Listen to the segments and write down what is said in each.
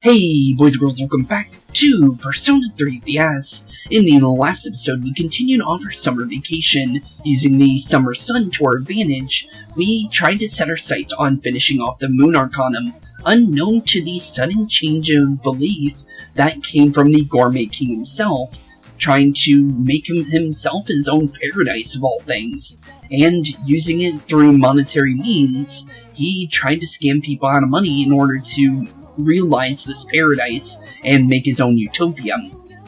Hey boys and girls, welcome back to Persona 3 FES. In the last episode, we continued off our summer vacation. Using the summer sun to our advantage, we tried to set our sights on finishing off the Moon Arcanum, unknown to the sudden change of belief that came from the Gourmet King himself, trying to make himself his own paradise of all things. And using it through monetary means, he tried to scam people out of money in order to realize this paradise and make his own utopia.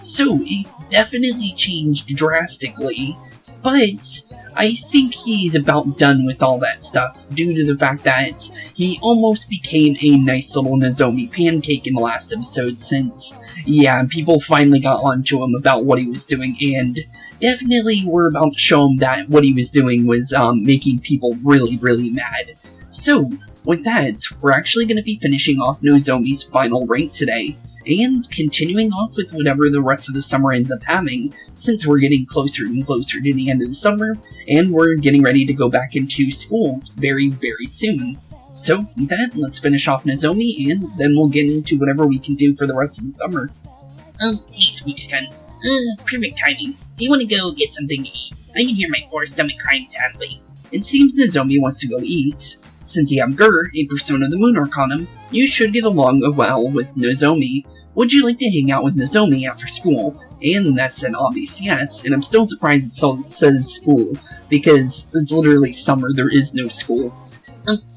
So it definitely changed drastically, but I think he's about done with all that stuff due to the fact that he almost became a nice little Nozomi pancake in the last episode since, yeah, people finally got onto him about what he was doing and definitely were about to show him that what he was doing was making people really mad. So with that, we're actually going to be finishing off Nozomi's final rank today, and continuing off with whatever the rest of the summer ends up having, since we're getting closer and closer to the end of the summer, and we're getting ready to go back into school very soon. So, with that, let's finish off Nozomi, and then we'll get into whatever we can do for the rest of the summer. Hey Spooks-kun. Perfect timing. Do you want to go get something to eat? I can hear my poor stomach crying sadly. It seems Nozomi wants to go eat. Since you have Gur, a Persona of the Moon Arcanum, you should get along well with Nozomi. Would you like to hang out with Nozomi after school? And that's an obvious yes, and I'm still surprised it says school, because it's literally summer, there is no school.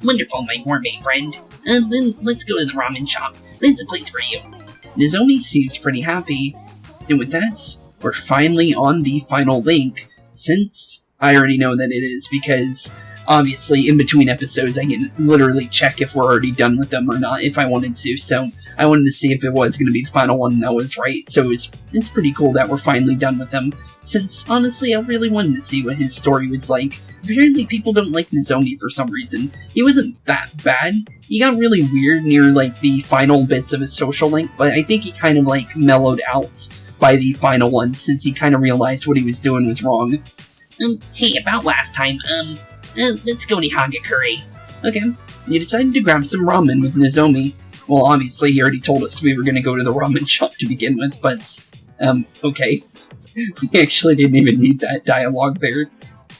Wonderful, my gourmet friend. Then let's go to the ramen shop. That's a place for you. Nozomi seems pretty happy, and with that, we're finally on the final link, since I already know that it is, because obviously, in between episodes, I can literally check if we're already done with them or not if I wanted to, so I wanted to see if it was going to be the final one that was right, so it's pretty cool that we're finally done with them, since, honestly, I really wanted to see what his story was like. Apparently, people don't like Nozomi for some reason. He wasn't that bad. He got really weird near, the final bits of his social link, but I think he kind of, mellowed out by the final one, since he kind of realized what he was doing was wrong. Hey, about last time, let's go to Hagakure. Okay, you decided to grab some ramen with Nozomi. Well, obviously, he already told us we were going to go to the ramen shop to begin with, but, okay. We actually didn't even need that dialogue there.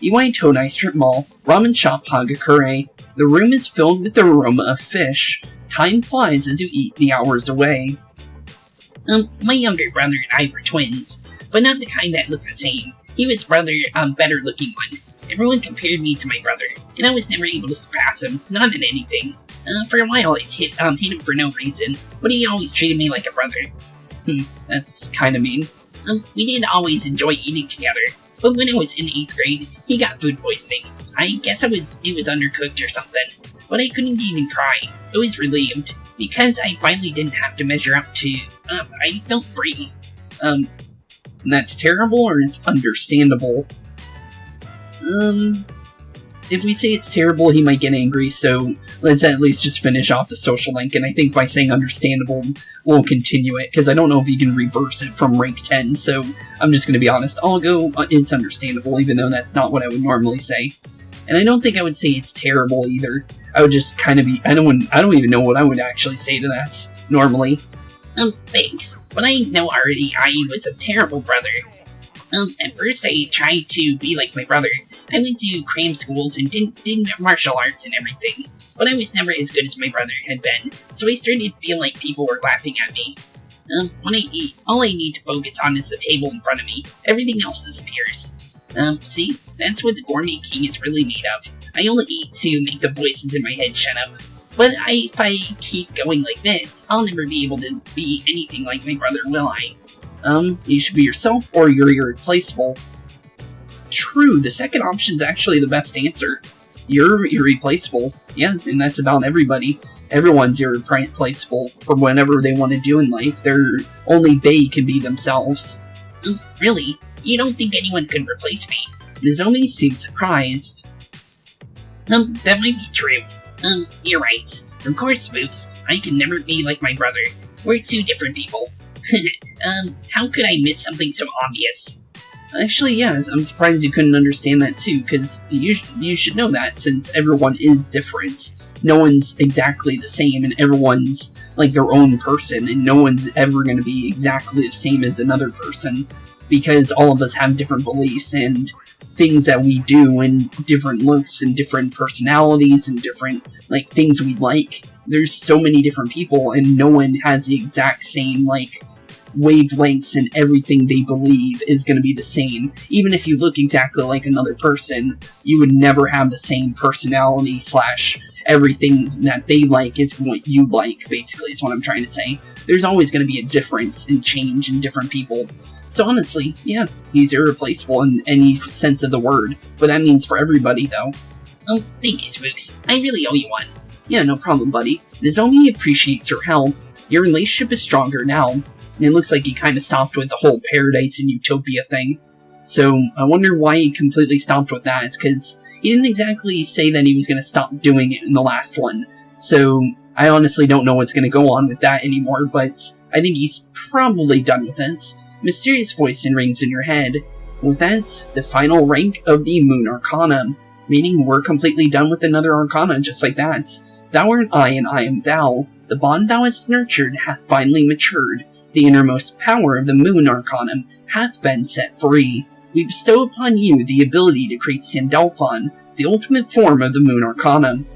Iwai Todai Strip Mall, ramen shop Hagakure. The room is filled with the aroma of fish. Time flies as you eat the hours away. My younger brother and I were twins, but not the kind that look the same. He was better looking one. Everyone compared me to my brother, and I was never able to surpass him, not in anything. For a while I hit him for no reason, but he always treated me like a brother. That's kinda mean. We did always enjoy eating together, but when I was in 8th grade, he got food poisoning. I guess it was undercooked or something, but I couldn't even cry. I was relieved, because I finally didn't have to measure up to, I felt free. That's terrible, or it's understandable? If we say it's terrible, he might get angry, so let's at least just finish off the social link, and I think by saying understandable, we'll continue it, because I don't know if you can reverse it from rank 10, so I'm just going to be honest, I'll go, it's understandable, even though that's not what I would normally say. And I don't think I would say it's terrible either. I would just kind of be, I don't even know what I would actually say to that, normally. Thanks, but I know already I was a terrible brother. At first I tried to be like my brother. I went to cram schools and did martial arts and everything, but I was never as good as my brother had been, so I started to feel like people were laughing at me. When I eat, all I need to focus on is the table in front of me. Everything else disappears. See? That's what the Gourmet King is really made of. I only eat to make the voices in my head shut up. But if I keep going like this, I'll never be able to be anything like my brother, will I? You should be yourself, or you're irreplaceable. True, the second option's actually the best answer. You're irreplaceable. Yeah, and that's about everybody. Everyone's irreplaceable for whatever they want to do in life. Only they can be themselves. Really? You don't think anyone could replace me? Nozomi seems surprised. That might be true. You're right. Of course, Spooks. I can never be like my brother. We're two different people. How could I miss something so obvious? Actually, yes, I'm surprised you couldn't understand that too, because you should know that, since everyone is different. No one's exactly the same, and everyone's like their own person, and no one's ever going to be exactly the same as another person, because all of us have different beliefs and things that we do, and different looks, and different personalities, and different, like, things we like. There's so many different people, and no one has the exact same, like, wavelengths, and everything they believe is going to be the same. Even if you look exactly like another person, you would never have the same personality / everything that they like is what you like, basically, is what I'm trying to say. There's always going to be a difference and change in different people. So honestly, yeah, he's irreplaceable in any sense of the word, but that means for everybody, though. Oh, thank you, Spooks. I really owe you one. Yeah, no problem, buddy. Nozomi appreciates your help. Your relationship is stronger now. It looks like he kind of stopped with the whole paradise and utopia thing. So I wonder why he completely stopped with that, because he didn't exactly say that he was going to stop doing it in the last one. So I honestly don't know what's going to go on with that anymore, but I think he's probably done with it. Mysterious voice rings in your head. With that, the final rank of the Moon Arcana, meaning we're completely done with another Arcana just like that. Thou art I, and I am thou. The bond thou hast nurtured hath finally matured. The innermost power of the Moon Arcanum hath been set free. We bestow upon you the ability to create Sandalphon, the ultimate form of the Moon Arcanum.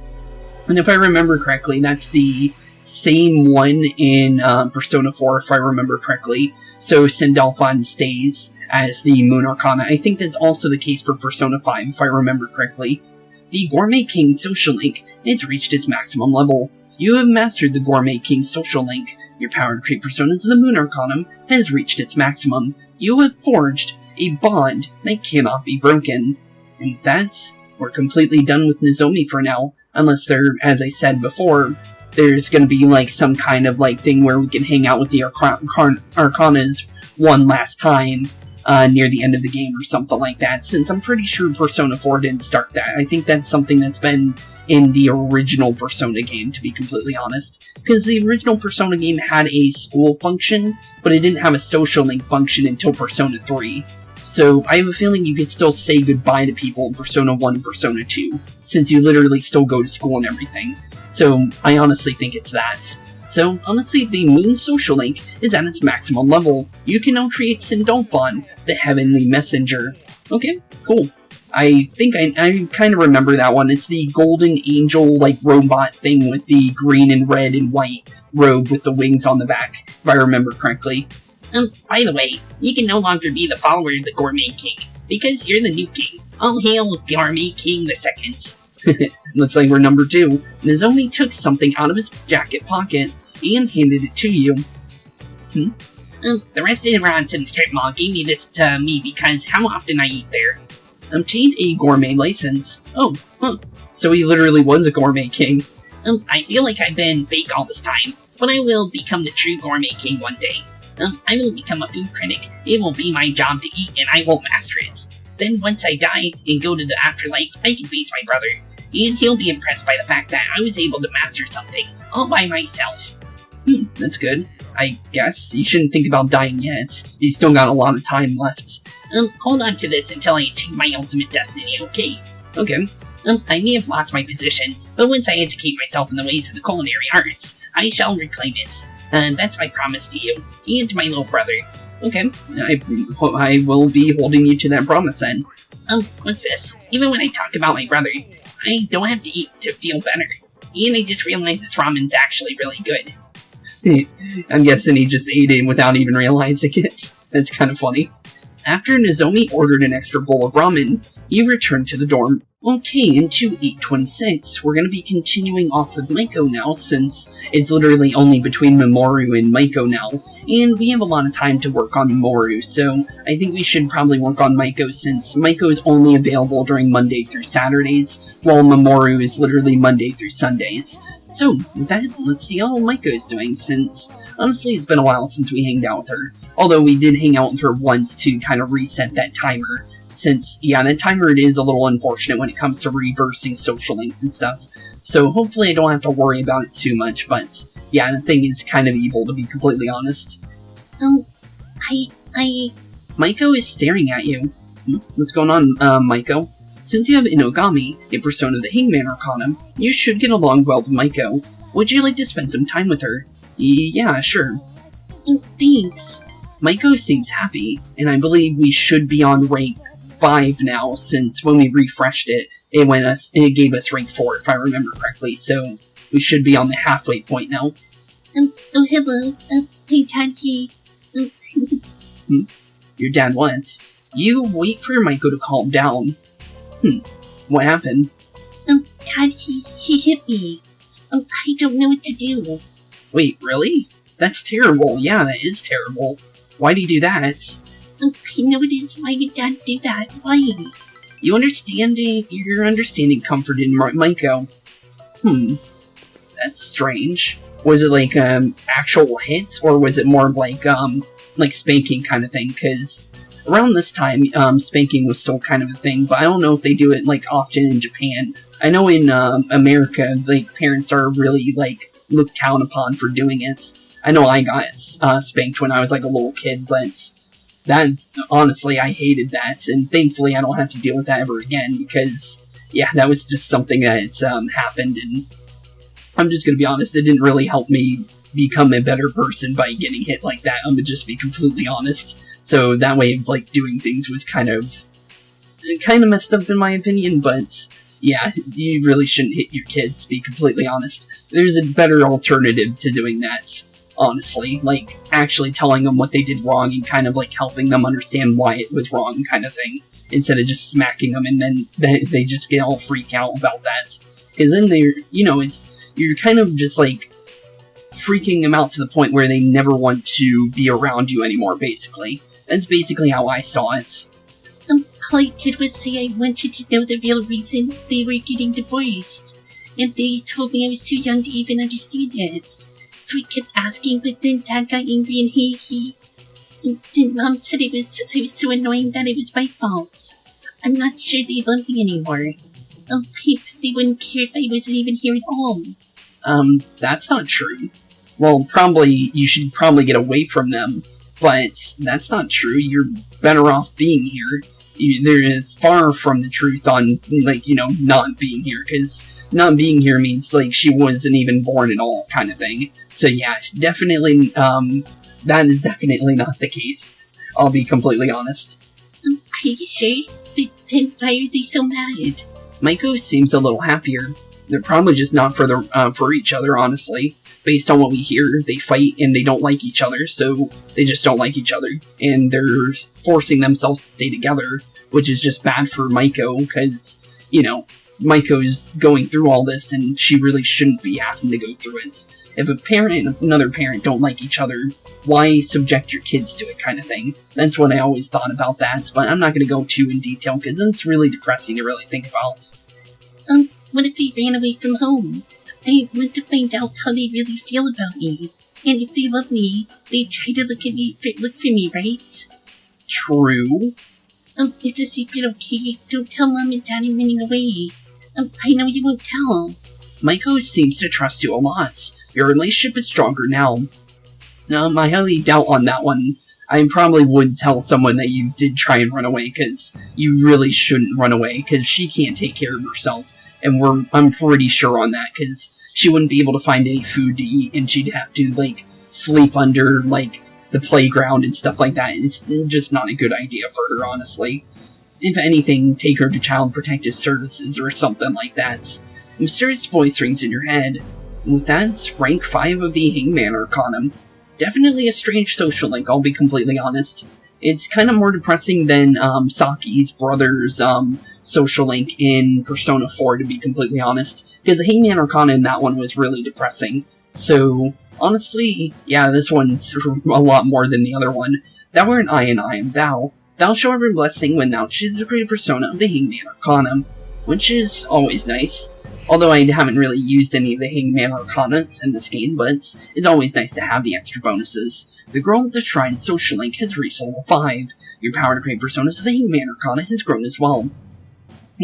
And if I remember correctly, that's the same one in Persona 4, if I remember correctly. So Sandalphon stays as the Moon Arcana. I think that's also the case for Persona 5, if I remember correctly. The Gourmet King Social Link has reached its maximum level. You have mastered the Gourmet King Social Link. Your power to create personas of the Moon Arcanum has reached its maximum. You have forged a bond that cannot be broken. And with that, we're completely done with Nozomi for now, unless there, as I said before, there's going to be like some kind of like thing where we can hang out with the Arcanas one last time near the end of the game or something like that, since I'm pretty sure Persona 4 didn't start that. I think that's something that's been in the original Persona game, to be completely honest, because the original Persona game had a school function, but it didn't have a social link function until Persona 3. So I have a feeling you could still say goodbye to people in Persona 1 and Persona 2, since you literally still go to school and everything. So I honestly think it's that. So honestly, the Moon Social Link is at its maximum level. You can now create Sandalphon, the Heavenly Messenger. Okay, cool. I think I kind of remember that one. It's the golden angel, like, robot thing with the green and red and white robe with the wings on the back, if I remember correctly. By the way, you can no longer be the follower of the Gourmet King, because you're the new king. All hail Gourmet King II. Looks like we're number 2. Nozomi took something out of his jacket pocket and handed it to you. The restaurant in the strip mall gave me this to me because how often I eat there. Obtained a gourmet license. Oh, huh. So he literally was a gourmet king. I feel like I've been fake all this time, but I will become the true Gourmet King one day. I will become a food critic. It will be my job to eat, and I will master it. Then once I die and go to the afterlife, I can face my brother, and he'll be impressed by the fact that I was able to master something all by myself. That's good. I guess you shouldn't think about dying yet. You still got a lot of time left. Hold on to this until I achieve my ultimate destiny, okay? Okay. I may have lost my position, but once I educate myself in the ways of the culinary arts, I shall reclaim it. That's my promise to you, and to my little brother. Okay, I will be holding you to that promise then. What's this? Even when I talk about my brother, I don't have to eat to feel better. And I just realized this ramen's actually really good. I'm guessing he just ate it without even realizing it. That's kind of funny. After Nozomi ordered an extra bowl of ramen, he returned to the dorm. Okay, into 826, we're going to be continuing off with Maiko now, since it's literally only between Mamoru and Maiko now, and we have a lot of time to work on Mamoru, so I think we should probably work on Maiko, since Maiko is only available during Monday through Saturdays, while Mamoru is literally Monday through Sundays. So, with that, let's see how Maiko is doing, since, honestly, it's been a while since we hanged out with her, although we did hang out with her once to kind of reset that timer. Since, yeah, that timer it is a little unfortunate when it comes to reversing social links and stuff. So hopefully I don't have to worry about it too much, but yeah, the thing is kind of evil, to be completely honest. Maiko is staring at you. What's going on, Maiko? Since you have Inogami, a persona of the Hangman Arcanum, you should get along well with Maiko. Would you like to spend some time with her? Yeah, sure. Thanks. Maiko seems happy, and I believe we should be on rank 5 now, since when we refreshed it, it gave us rank 4, if I remember correctly, so we should be on the halfway point now. Oh, hello. Hey, Daddy. Your dad what? You wait for Maiko to calm down. What happened? Dad, he hit me. I don't know what to do. Wait, really? That's terrible. Yeah, that is terrible. Why'd he do that? I know it is. Why would Dad do that? Why? You're understanding comfort in Maiko. That's strange. Was it like actual hits, or was it more like spanking kind of thing? Because around this time, spanking was still kind of a thing, but I don't know if they do it like often in Japan. I know in America, like parents are really like looked down upon for doing it. I know I got spanked when I was like a little kid, but that's honestly, I hated that, and thankfully I don't have to deal with that ever again, because yeah, that was just something that happened, and I'm just gonna be honest, it didn't really help me become a better person by getting hit like that. I'm gonna just be completely honest. So that way of like doing things was kind of messed up in my opinion, but yeah, you really shouldn't hit your kids, to be completely honest. There's a better alternative to doing that, honestly, like actually telling them what they did wrong and kind of like helping them understand why it was wrong kind of thing, instead of just smacking them and then they just get all freak out about that. Because then you're kind of just like freaking them out to the point where they never want to be around you anymore, basically. That's basically how I saw it. All I did was say I wanted to know the real reason they were getting divorced, and they told me I was too young to even understand it. So I kept asking, but then Dad got angry and then Mom said I was so annoying that it was my fault. I'm not sure they love me anymore. I hope they wouldn't care if I wasn't even here at all. That's not true. Well, you should probably get away from them, but that's not true. You're better off being here. They're far from the truth on, not being here, because not being here means, she wasn't even born at all, kind of thing. So yeah, definitely, that is definitely not the case. I'll be completely honest. Are you sure? But then why are they so mad? Maiko seems a little happier. They're probably just not for each other, honestly. Based on what we hear, they fight and they don't like each other, so they just don't like each other. And they're forcing themselves to stay together, which is just bad for Maiko, because, Maiko's going through all this and she really shouldn't be having to go through it. If a parent and another parent don't like each other, why subject your kids to it, kind of thing? That's what I always thought about that, but I'm not going to go too in detail, because it's really depressing to really think about. What if they ran away from home? I want to find out how they really feel about me. And if they love me, they try to look for me, right? True. It's a secret, okay? Don't tell Mom and Dad I'm running away. I know you won't tell. Maiko seems to trust you a lot. Your relationship is stronger now. I highly doubt on that one. I probably would tell someone that you did try and run away, because you really shouldn't run away, because she can't take care of herself. And I'm pretty sure on that, because she wouldn't be able to find any food to eat, and she'd have to, sleep under, the playground and stuff like that. It's just not a good idea for her, honestly. If anything, take her to Child Protective Services or something like that. A mysterious voice rings in your head. And with that, it's rank 5 of the Hangman Arcanum. Definitely a strange social link, I'll be completely honest. It's kind of more depressing than Saki's brother's social link in Persona 4, to be completely honest. Because the Hangman Arcana in that one was really depressing. So, honestly, yeah, this one's a lot more than the other one. Thou art I and I am thou. Thou shalt have a blessing when thou chooses to create a persona of the Hangman Arcanum, which is always nice. Although I haven't really used any of the Hangman Arcanas in this game, but it's always nice to have the extra bonuses. The Girl at the Shrine social link has reached level 5. Your power to create personas of the Hangman Arcana has grown as well.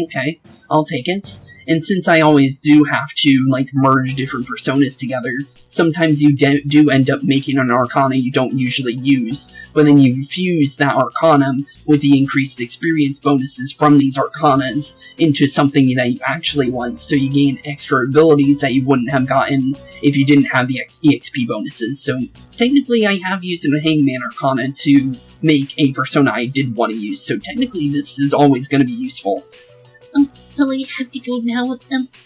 Okay, I'll take it. And since I always do have to, like, merge different personas together, sometimes you do end up making an arcana you don't usually use, but then you fuse that arcanum with the increased experience bonuses from these arcanas into something that you actually want, so you gain extra abilities that you wouldn't have gotten if you didn't have the EXP bonuses. So technically I have used a Hangman Arcana to make a persona I did want to use, so technically this is always going to be useful. Well, I have to go now.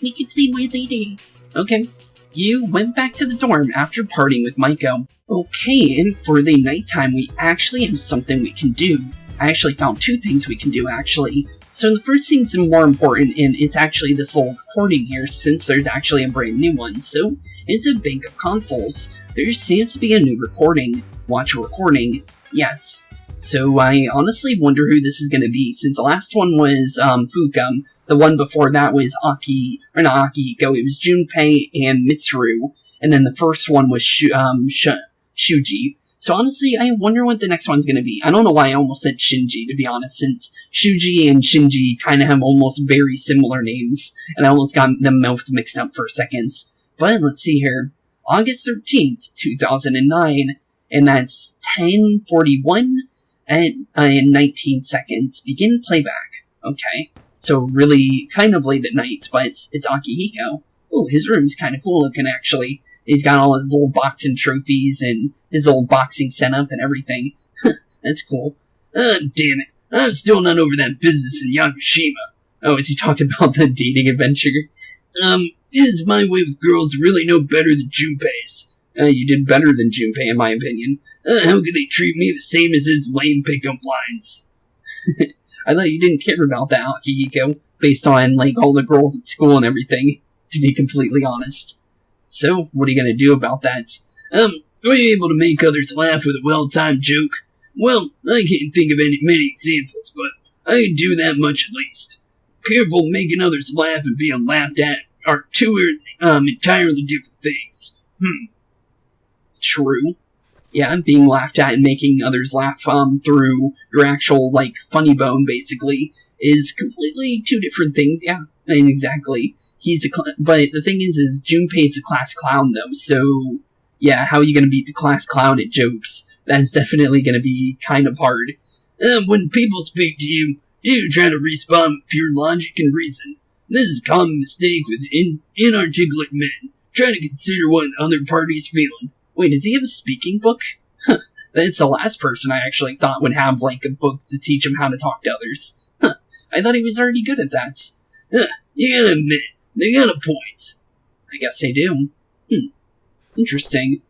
We can play more later. Okay. You went back to the dorm after partying with Maiko. Okay, and for the nighttime, we actually have something we can do. I actually found 2 things we can do, actually. So the first thing's more important, and it's actually this little recording here, since there's actually a brand new one. So, it's a bank of consoles. There seems to be a new recording. Watch a recording. Yes. So I honestly wonder who this is going to be, since the last one was Fukum, the one before that was Akihiko, it was Junpei and Mitsuru, and then the first one was Shuji. So honestly, I wonder what the next one's going to be. I don't know why I almost said Shinji, to be honest, since Shuji and Shinji kind of have almost very similar names, and I almost got them both mixed up for a second. But let's see here. August 13th, 2009, and that's 10:41 and 19 seconds. Begin playback. Okay. So really kind of late at night, but it's Akihiko. Oh, his room's kind of cool looking, actually. He's got all his old boxing trophies and his old boxing setup and everything. That's cool. Damn it. I'm still not over that business in Yakushima. Oh, is he talking about the dating adventure? Is my way with girls really no better than Junpei's? You did better than Junpei, in my opinion. How could they treat me the same as his lame pickup lines? I thought you didn't care about that, Akihiko, based on, like, all the girls at school and everything, to be completely honest. So, what are you gonna do about that? Are you able to make others laugh with a well-timed joke? Well, I can't think of many examples, but I can do that much at least. Careful making others laugh and being laughed at are 2 entirely different things. True. Yeah, being laughed at and making others laugh through your actual, like, funny bone, basically, is completely 2 different things. Yeah, I mean, exactly. But the thing is Junpei's a class clown, though, so yeah, how are you gonna beat the class clown at jokes? That's definitely gonna be kind of hard. When people speak to you, do you try to respond with pure logic and reason? This is a common mistake with inarticulate men, trying to consider what the other party's feeling. Wait, does he have a speaking book? That's the last person I actually thought would have, like, a book to teach him how to talk to others. I thought he was already good at that. You gotta admit, they got a point. I guess they do. Interesting.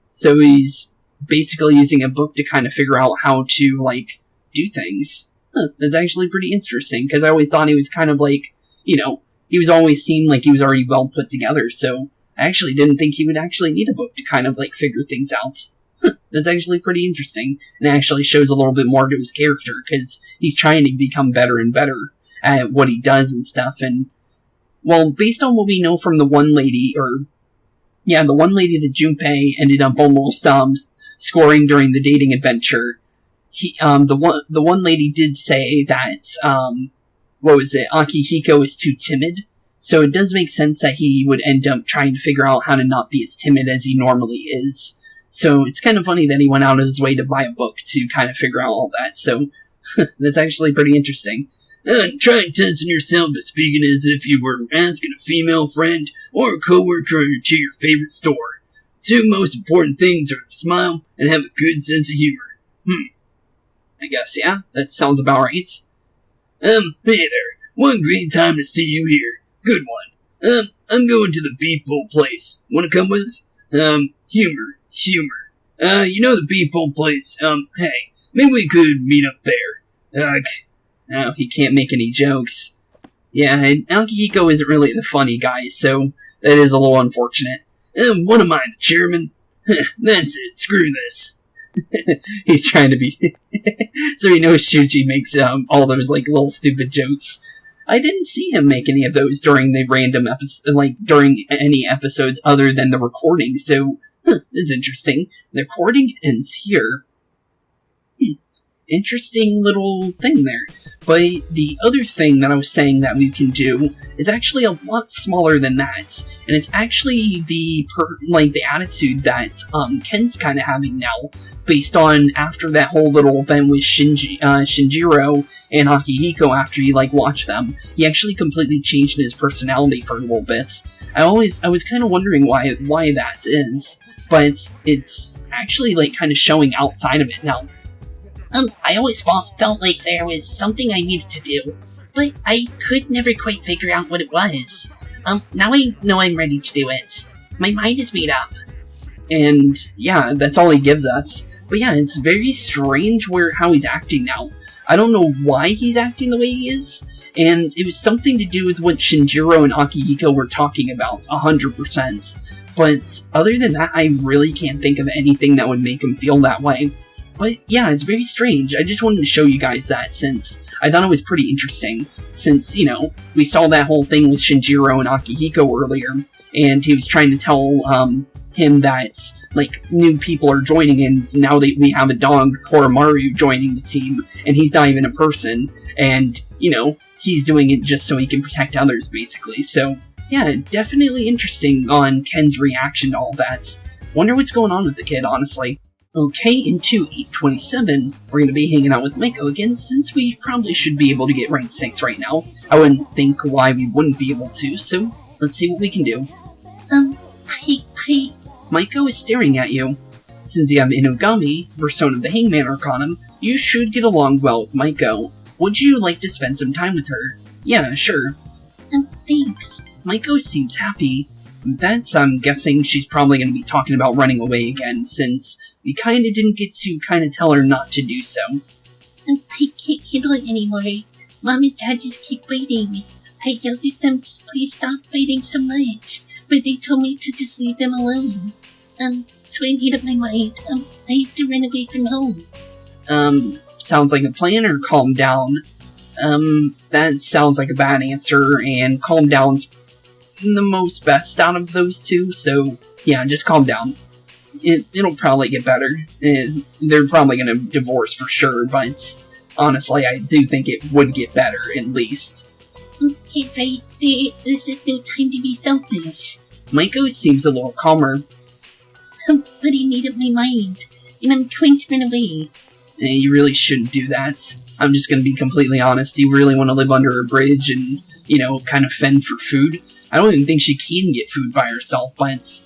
So he's basically using a book to kind of figure out how to, like, do things. That's actually pretty interesting, because I always thought he was kind of like, you know, he was always seemed like he was already well put together, so I actually didn't think he would actually need a book to kind of, like, figure things out. That's actually pretty interesting, and it actually shows a little bit more to his character, because he's trying to become better and better at what he does and stuff, and, well, based on what we know from the one lady that Junpei ended up almost, scoring during the dating adventure, the one lady did say that, Akihiko is too timid. So it does make sense that he would end up trying to figure out how to not be as timid as he normally is. So it's kind of funny that he went out of his way to buy a book to kind of figure out all that. So that's actually pretty interesting. Try testing yourself by speaking as if you were asking a female friend or a coworker to your favorite store. 2 most important things are to smile and have a good sense of humor. I guess, yeah, that sounds about right. Hey there. One great time to see you here. Good one. I'm going to the Beef Bowl place. Wanna come with? Humor. You know the Beef Bowl place. Hey, maybe we could meet up there. No, he can't make any jokes. Yeah, and Akihiko isn't really the funny guy, so that is a little unfortunate. What am I, the chairman? That's it, screw this. He's trying to be... So he knows Shuji makes all those, like, little stupid jokes. I didn't see him make any of those during the random episode, like, during any episodes other than the recording, so, it's interesting. The recording ends here. interesting little thing there. But the other thing that I was saying that we can do is actually a lot smaller than that, and it's actually the attitude that Ken's kind of having now, based on after that whole little event with Shinjiro and Akihiko. After he watched them, he actually completely changed his personality for a little bit. I was kind of wondering why that is, but it's actually kind of showing outside of it now. I always felt like there was something I needed to do, but I could never quite figure out what it was. Now I know I'm ready to do it. My mind is made up. And yeah, that's all he gives us. But yeah, it's very strange how he's acting now. I don't know why he's acting the way he is, and it was something to do with what Shinjiro and Akihiko were talking about, 100%. But other than that, I really can't think of anything that would make him feel that way. But yeah, it's very strange. I just wanted to show you guys that, since I thought it was pretty interesting. Since, we saw that whole thing with Shinjiro and Akihiko earlier, and he was trying to tell him that, new people are joining, and now that we have a dog, Koromaru, joining the team, and he's not even a person, and, he's doing it just so he can protect others, basically. So, yeah, definitely interesting on Ken's reaction to all that. Wonder what's going on with the kid, honestly. Okay, into 827, we're going to be hanging out with Maiko again, since we probably should be able to get rank 6 right now. I wouldn't think why we wouldn't be able to, so let's see what we can do. Maiko is staring at you. Since you have Inugami, Persona of the Hangman Arcana, you should get along well with Maiko. Would you like to spend some time with her? Yeah, sure. Thanks. Maiko seems happy. I'm guessing she's probably going to be talking about running away again, since we kinda didn't get to tell her not to do so. I can't handle it anymore. Mom and Dad just keep fighting. I yelled at them to please stop fighting so much, but they told me to just leave them alone. So I made up my mind. I have to run away from home. Sounds like a plan, or calm down? That sounds like a bad answer, and calm down's the most best out of those two, so yeah, just calm down. It'll probably get better. They're probably gonna divorce for sure, but honestly, I do think it would get better, at least. Okay, right. This is no time to be selfish. Maiko seems a little calmer. But I made up my mind, and I'm going to run away. You really shouldn't do that. I'm just gonna be completely honest. You really want to live under a bridge and, fend for food? I don't even think she can get food by herself, but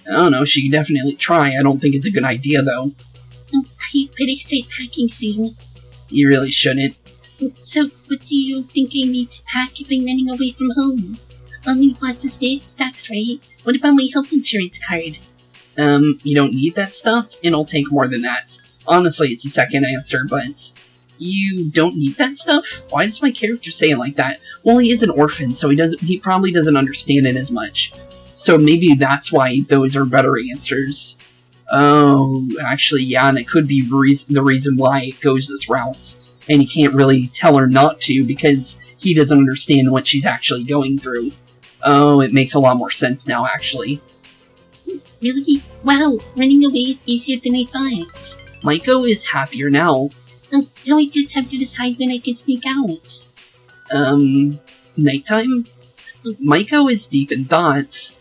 I don't know, she can definitely try. I don't think it's a good idea, though. I better start packing soon. You really shouldn't. So, what do you think I need to pack if I'm running away from home? I'll need lots of stacks, right? What about my health insurance card? You don't need that stuff? It'll take more than that. Honestly, it's a second answer, but you don't need that stuff? Why does my character say it like that? Well, he is an orphan, so he probably doesn't understand it as much. So maybe that's why those are better answers. Oh, actually, yeah, and it could be the reason why it goes this route. And he can't really tell her not to because he doesn't understand what she's actually going through. Oh, it makes a lot more sense now, actually. Really? Wow, running away is easier than I thought. Maiko is happier now. Now I just have to decide when I can sneak out. Nighttime? Maiko is deep in thoughts.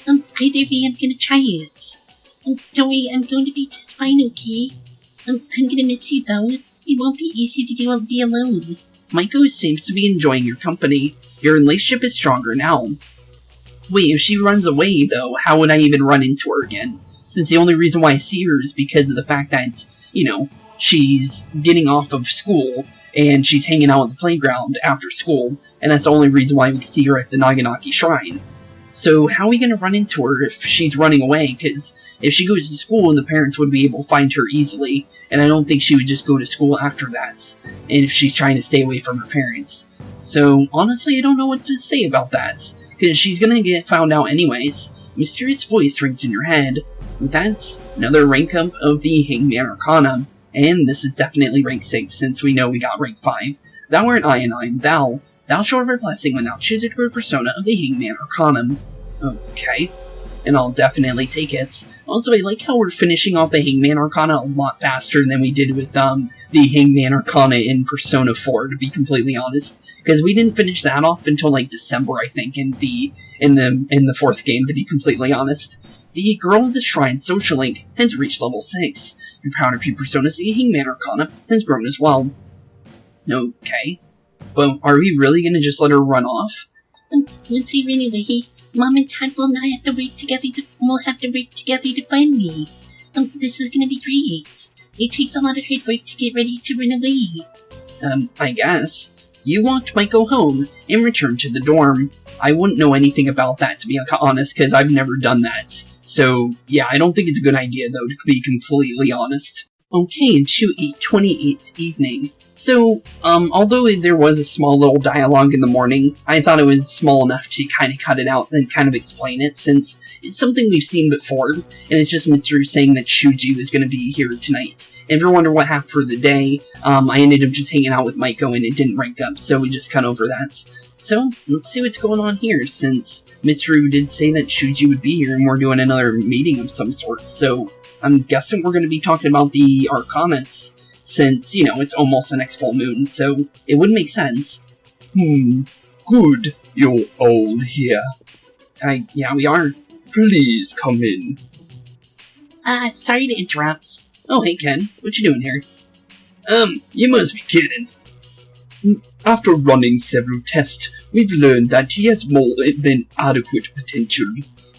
Either way, I'm gonna try it. Don't worry, I'm going to be just fine, okay? I'm gonna miss you, though. It won't be easy to be alone. Maiko seems to be enjoying your company. Your relationship is stronger now. Wait, if she runs away, though, how would I even run into her again? Since the only reason why I see her is because of the fact that, she's getting off of school, and she's hanging out at the playground after school, and that's the only reason why we can see her at the Naganaki Shrine. So how are we going to run into her if she's running away? Because if she goes to school, the parents would be able to find her easily, and I don't think she would just go to school after that, and if she's trying to stay away from her parents. So, honestly, I don't know what to say about that, because she's going to get found out anyways. Mysterious voice rings in your head. That's another rank up of the Hangman Arcana, and this is definitely rank 6 since we know we got rank 5. Thou art Ionine, thou shalt have a blessing when thou choosest your persona of the Hangman Arcanum. Okay. and I'll definitely take it. Also, I like how we're finishing off the Hangman Arcana a lot faster than we did with the Hangman Arcana in Persona 4, to be completely honest. Because we didn't finish that off until like December, I think, in the 4th game, to be completely honest. The Girl of the Shrine social link has reached level 6. Your power to personas, the Hangman Arcana, has grown as well. Okay. But are we really gonna just let her run off? Once I run away, Mom and Dad will not have to work together to find me. This is gonna be great. It takes a lot of hard work to get ready to run away. I guess. You walked Maiko home and returned to the dorm. I wouldn't know anything about that, to be honest, because I've never done that. So, yeah, I don't think it's a good idea, though, to be completely honest. Okay, into a 28th evening. So, although there was a small little dialogue in the morning, I thought it was small enough to kind of cut it out and kind of explain it, since it's something we've seen before, and it's just Mitsuru saying that Shuji was going to be here tonight. And if you wonder what happened for the day, I ended up just hanging out with Maiko and it didn't rank up, so we just cut over that. So, let's see what's going on here, since Mitsuru did say that Shuji would be here and we're doing another meeting of some sort, so I'm guessing we're going to be talking about the Arcanas, since, you know, it's almost the next full moon, so it would make sense. Good, you're all here. Yeah, we are. Please come in. Sorry to interrupt. Oh, hey Ken, what you doing here? You must be kidding. After running several tests, we've learned that he has more than adequate potential.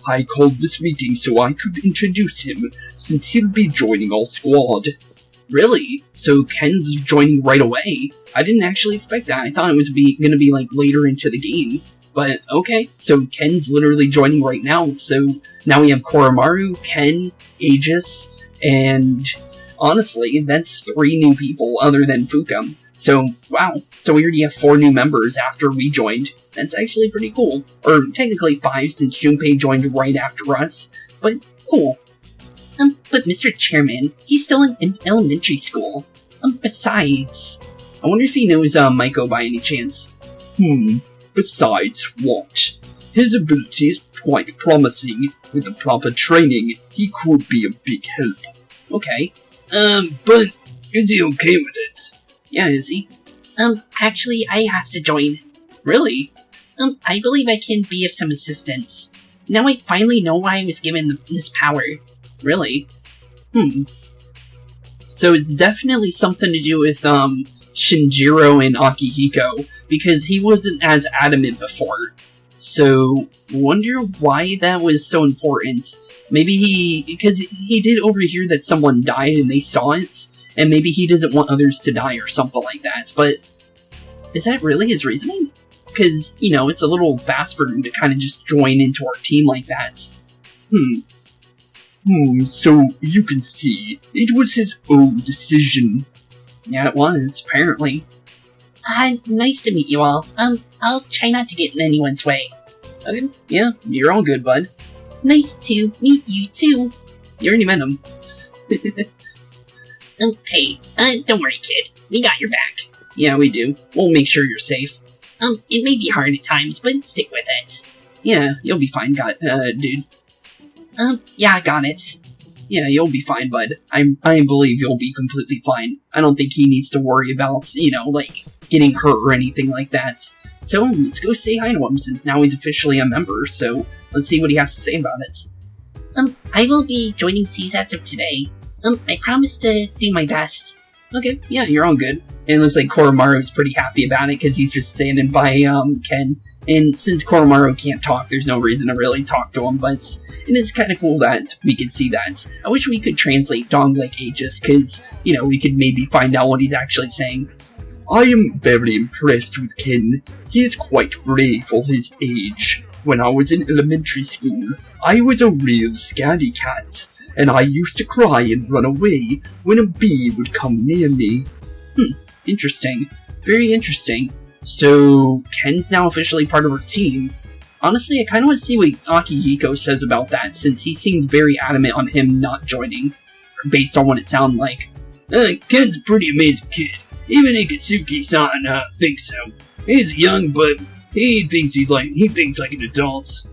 I called this meeting so I could introduce him, since he'll be joining our squad. Really? So Ken's joining right away? I didn't actually expect that. I thought it was gonna be like later into the game. But okay, so Ken's literally joining right now. So now we have Koromaru, Ken, Aegis, and honestly, that's 3 new people other than Fukum. So, wow. So we already have 4 new members after we joined. That's actually pretty cool. Or technically 5 since Junpei joined right after us. But cool. But Mr. Chairman, he's still in elementary school. Besides... I wonder if he knows, Maiko by any chance. Besides what? His ability is quite promising. With the proper training, he could be a big help. Okay. But is he okay with it? Yeah, is he? Actually, I asked to join. Really? I believe I can be of some assistance. Now I finally know why I was given this power. Really? So it's definitely something to do with, Shinjiro and Akihiko, because he wasn't as adamant before. So, wonder why that was so important. Maybe because he did overhear that someone died and they saw it, and maybe he doesn't want others to die or something like that, but is that really his reasoning? Because, you know, it's a little fast for him to kind of just join into our team like that. So you can see, it was his own decision. Yeah, it was, apparently. Nice to meet you all. I'll try not to get in anyone's way. Okay, yeah, you're all good, bud. Nice to meet you, too. You already met him. Hey, don't worry, kid. We got your back. Yeah, we do. We'll make sure you're safe. It may be hard at times, but stick with it. Yeah, you'll be fine, dude. Yeah, I got it. Yeah, you'll be fine, bud. I believe you'll be completely fine. I don't think he needs to worry about, you know, like, getting hurt or anything like that. So, let's go say hi to him, since now he's officially a member, so let's see what he has to say about it. I will be joining C's as of today. I promise to do my best. Okay, yeah, you're all good. And it looks like Koromaru's pretty happy about it, because he's just standing by, Ken. And since Koromaru can't talk, there's no reason to really talk to him, but it is kind of cool that we can see that. I wish we could translate Dong like Aegis, because, you know, we could maybe find out what he's actually saying. I am very impressed with Ken. He is quite brave for his age. When I was in elementary school, I was a real scaredy cat, and I used to cry and run away when a bee would come near me. Interesting. Very interesting. So, Ken's now officially part of our team. Honestly, I kind of want to see what Akihiko says about that, since he seemed very adamant on him not joining, based on what it sounded like. Ken's a pretty amazing kid. Even Ikatsuki-san thinks so. He's young, but he thinks like an adult.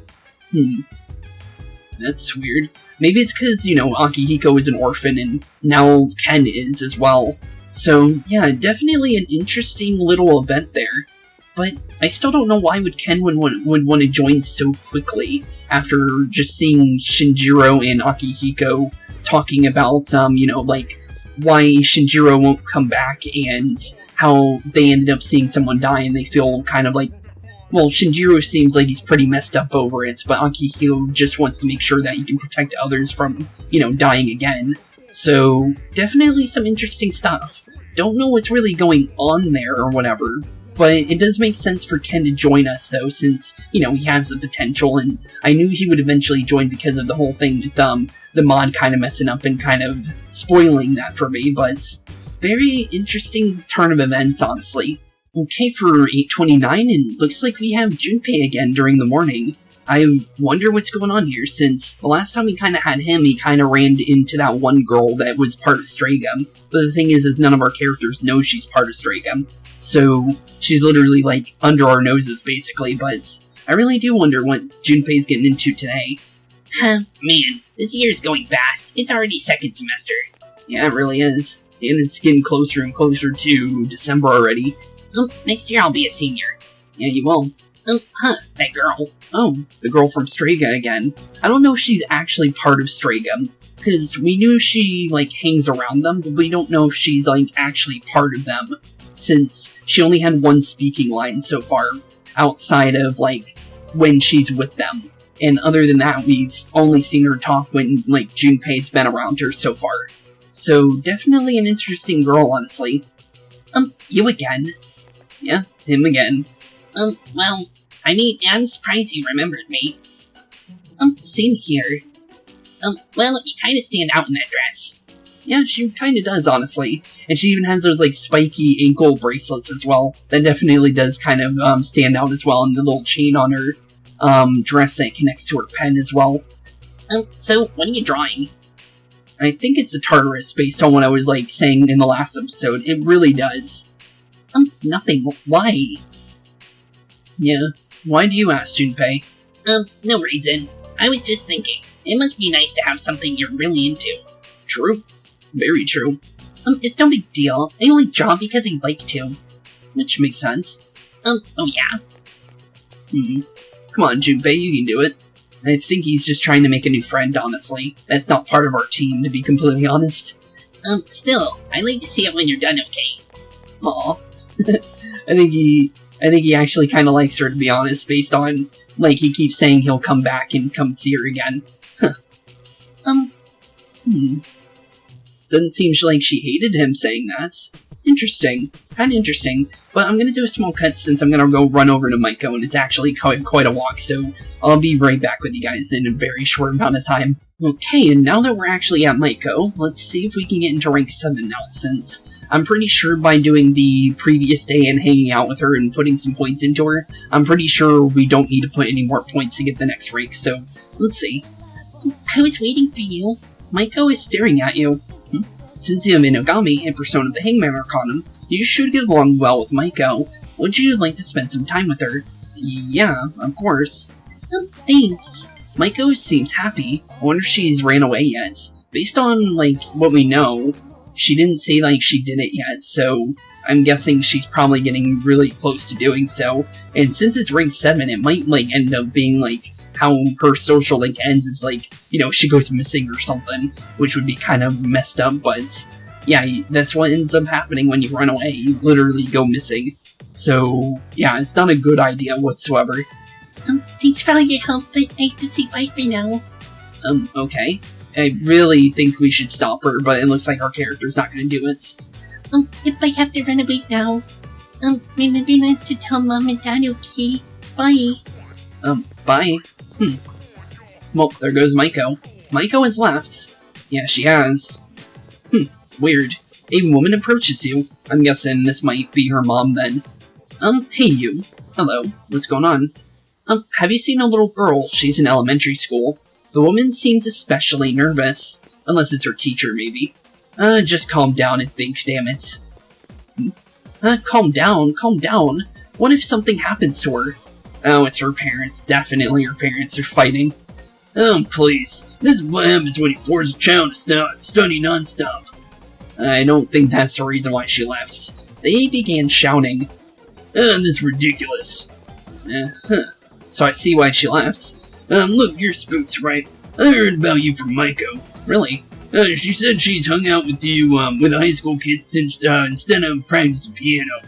That's weird. Maybe it's because, you know, Akihiko is an orphan and now Ken is as well. So, yeah, definitely an interesting little event there. But I still don't know why would Ken would want to join so quickly after just seeing Shinjiro and Akihiko talking about, you know, like, why Shinjiro won't come back and how they ended up seeing someone die and they feel kind of like, well, Shinjiro seems like he's pretty messed up over it, but Akihiko just wants to make sure that he can protect others from, you know, dying again. So, definitely some interesting stuff. Don't know what's really going on there or whatever, but it does make sense for Ken to join us, though, since, you know, he has the potential, and I knew he would eventually join because of the whole thing with, the mod kind of messing up and kind of spoiling that for me, but very interesting turn of events, honestly. Okay, for 8:29, and looks like we have Junpei again during the morning. I wonder what's going on here, since the last time we kind of had him, he kind of ran into that one girl that was part of Stragem, but the thing is none of our characters know she's part of Stragem. So, she's literally, like, under our noses, basically, but I really do wonder what Junpei's getting into today. Huh, man, this year's going fast. It's already second semester. Yeah, it really is. And it's getting closer and closer to December already. Next year I'll be a senior. Yeah, you will. That girl. Oh, the girl from Strega again. I don't know if she's actually part of Stragem, because we knew she, like, hangs around them, but we don't know if she's, like, actually part of them, since she only had one speaking line so far, outside of, like, when she's with them. And other than that, we've only seen her talk when, like, Junpei's been around her so far. So, definitely an interesting girl, honestly. You again? Yeah, him again. Well, I mean, I'm surprised you remembered me. Same here. Well, you kind of stand out in that dress. Yeah, she kind of does, honestly. And she even has those, like, spiky ankle bracelets as well. That definitely does kind of, stand out as well, and the little chain on her, dress that connects to her pen as well. So, what are you drawing? I think it's the Tartarus, based on what I was, like, saying in the last episode. It really does. Nothing. Why? Yeah. Why do you ask, Junpei? No reason. I was just thinking. It must be nice to have something you're really into. True. Very true. It's no big deal. I only draw because I like to. Which makes sense. Oh yeah? Come on, Junpei, you can do it. I think he's just trying to make a new friend, honestly. That's not part of our team, to be completely honest. Still, I like to see it when you're done, okay? Aw. I think he actually kind of likes her, to be honest, based on, like, he keeps saying he'll come back and come see her again. Doesn't seem like she hated him saying that. Interesting. Kind of interesting. But I'm going to do a small cut since I'm going to go run over to Maiko, and it's actually quite a walk, so I'll be right back with you guys in a very short amount of time. Okay, and now that we're actually at Maiko, let's see if we can get into rank 7 now, since I'm pretty sure by doing the previous day and hanging out with her and putting some points into her, I'm pretty sure we don't need to put any more points to get the next rank, so let's see. I was waiting for you. Maiko is staring at you. Since you have Inogami and Persona of the Hangman Arcanum, you should get along well with Maiko. Would you like to spend some time with her? Yeah, of course. Thanks. Maiko seems happy. I wonder if she's ran away yet. Based on, like, what we know, she didn't say, like, she did it yet, so I'm guessing she's probably getting really close to doing so. And since it's rank 7, it might, like, end up being, like, how her social link ends is, like, you know, she goes missing or something, which would be kind of messed up, but yeah, that's what ends up happening when you run away. You literally go missing. So, yeah, it's not a good idea whatsoever. Thanks for all your help, but I have to say bye for now. Okay. I really think we should stop her, but it looks like our character's not gonna do it. If I have to run away now, remember not to tell Mom and Dad, okay? Bye. Bye. Well, there goes Maiko. Maiko has left. Yeah, she has. Weird. A woman approaches you. I'm guessing this might be her mom then. Hey you. Hello. What's going on? Have you seen a little girl? She's in elementary school. The woman seems especially nervous. Unless it's her teacher, maybe. Just calm down and think, damn it. Calm down. What if something happens to her? Oh, it's her parents. Definitely her parents are fighting. Oh, please. This is what happens when you force a child to study non-stop. I don't think that's the reason why she left. They began shouting. This is ridiculous. So I see why she left. Look, you're Spooks, right? I heard about you from Maiko. Really? She said she's hung out with you, with a high school kid since, instead of practicing piano.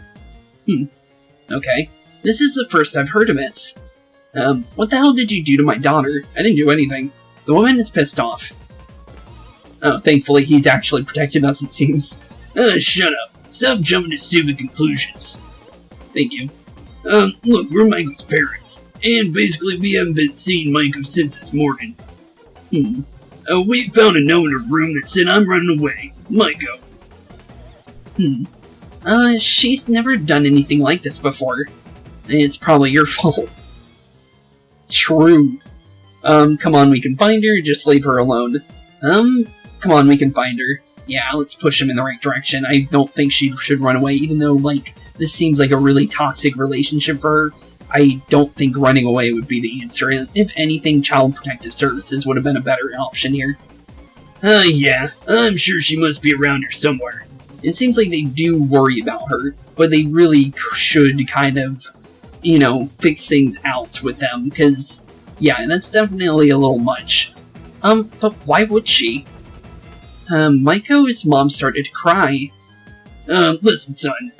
Okay. This is the first I've heard of it. What the hell did you do to my daughter? I didn't do anything. The woman is pissed off. Oh, thankfully he's actually protecting us, it seems. Shut up. Stop jumping to stupid conclusions. Thank you. Look, we're Maiko's parents. And basically we haven't been seeing Maiko since this morning. We found a note in her room that said I'm running away. Maiko. She's never done anything like this before. It's probably your fault. True. Come on, we can find her, just leave her alone. Come on, we can find her. Yeah, let's push him in the right direction. I don't think she should run away, even though, like, this seems like a really toxic relationship for her. I don't think running away would be the answer. If anything, Child Protective Services would have been a better option here. Yeah, I'm sure she must be around here somewhere. It seems like they do worry about her, but they really should kind of, you know, fix things out with them, because, yeah, that's definitely a little much. But why would she? Maiko's mom started to cry. Listen, son.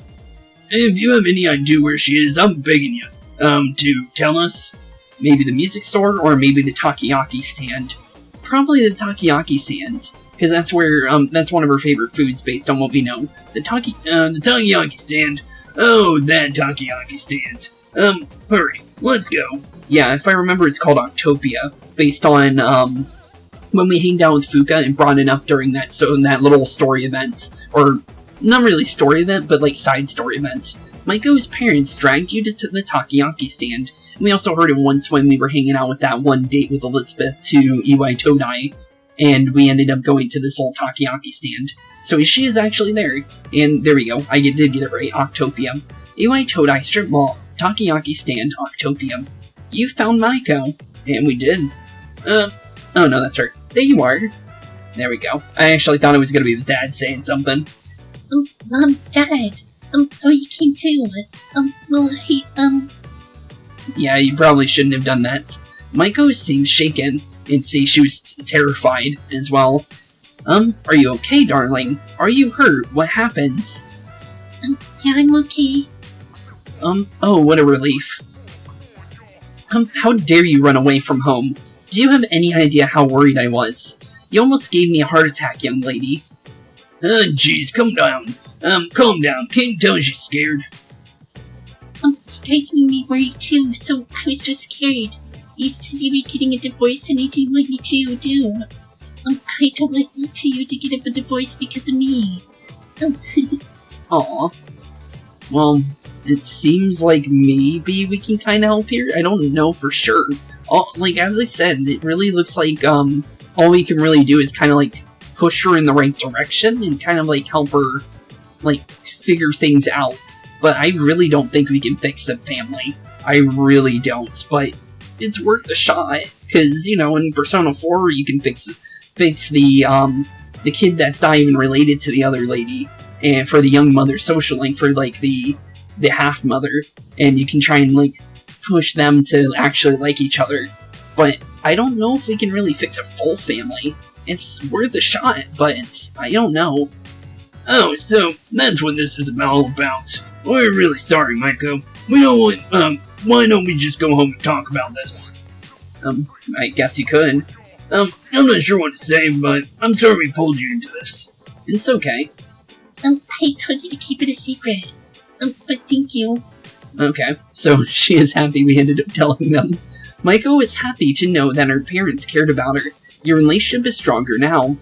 If you have any idea where she is, I'm begging you, to tell us. Maybe the music store, or maybe the takoyaki stand. Probably the takoyaki stand, because that's where, that's one of her favorite foods based on what we know. The takoyaki stand. Oh, that takoyaki stand. Hurry, let's go. Yeah, if I remember, it's called Octopia, based on, when we hanged out with Fuka and brought it up during that little story event, or not really story event, but like side story event. Maiko's parents dragged you to the takoyaki stand, and we also heard it once when we were hanging out with that one date with Elizabeth to Iwai Todai, and we ended up going to this old takoyaki stand. So she is actually there, and there we go, I did get it right, Octopia. Iwai Todai Strip Mall, takoyaki stand, Octopia. You found Maiko, and we did. Oh no, that's her. There you are. There we go. I actually thought it was gonna be the dad saying something. Mom, Dad. Oh, you came too. Well, hey, Yeah, you probably shouldn't have done that. Maiko seemed shaken, and see she was terrified as well. Are you okay, darling? Are you hurt? What happened? Yeah, I'm okay. Oh, what a relief. How dare you run away from home? Do you have any idea how worried I was? You almost gave me a heart attack, young lady. Jeez, calm down. Calm down. Can't you tell she's scared? You guys made me worried too, so I was so scared. You said you were getting a divorce and I didn't want you to do. I don't want you to get a divorce because of me. Aw. Well, it seems like maybe we can kind of help here. I don't know for sure. Like, as I said, it really looks like, all we can really do is kind of, like, push her in the right direction and kind of, like, help her, like, figure things out. But I really don't think we can fix the family. I really don't, but it's worth a shot, because, you know, in Persona 4, you can fix the kid that's not even related to the other lady, and for the young mother social link, for, like, the half-mother, and you can try and, like, push them to actually like each other. But I don't know if we can really fix a full family. It's worth a shot, but I don't know. Oh, so that's what this is all about. We're really sorry, Maiko. We don't want, why don't we just go home and talk about this? I guess you could. I'm not sure what to say, but I'm sorry we pulled you into this. It's okay. I told you to keep it a secret. But thank you. Okay, so she is happy we ended up telling them. Maiko is happy to know that her parents cared about her. Your relationship is stronger now.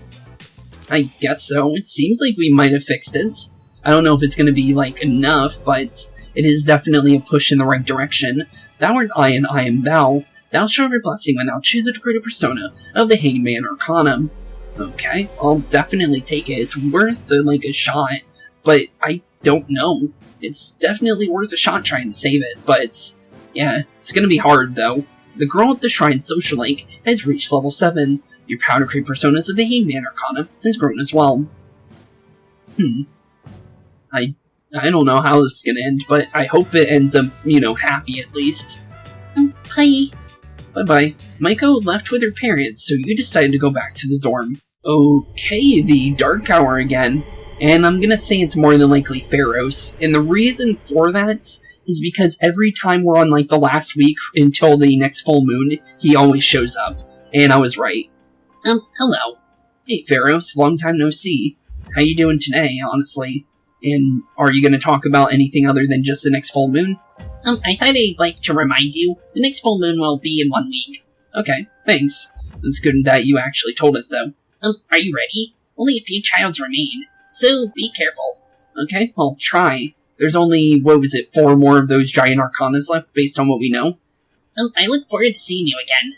I guess so. It seems like we might have fixed it. I don't know if it's going to be, like, enough, but it is definitely a push in the right direction. Thou art I and I am thou. Thou shalt have your blessing when thou choosest to create a persona of the Hangman Arcanum. Okay, I'll definitely take it. It's worth, like, a shot, but I don't know. It's definitely worth a shot trying to save it, but yeah, it's gonna be hard, though. The girl at the Shrine's social link has reached level 7. Your powder creep personas of the Hangman Arcana has grown as well. I don't know how this is gonna end, but I hope it ends up, happy at least. Bye. Bye-bye. Maiko left with her parents, so you decided to go back to the dorm. Okay, the dark hour again. And I'm gonna say it's more than likely Pharaoh's. And the reason for that is because every time we're on, the last week until the next full moon, he always shows up. And I was right. Hello. Hey, Pharaoh's, long time no see. How you doing today, honestly? And are you gonna talk about anything other than just the next full moon? I thought I'd like to remind you, the next full moon will be in 1 week. Okay, thanks. It's good that you actually told us, though. Are you ready? Only a few trials remain, so be careful. Okay, I'll try. There's only, 4 more of those giant arcanas left, based on what we know? I look forward to seeing you again.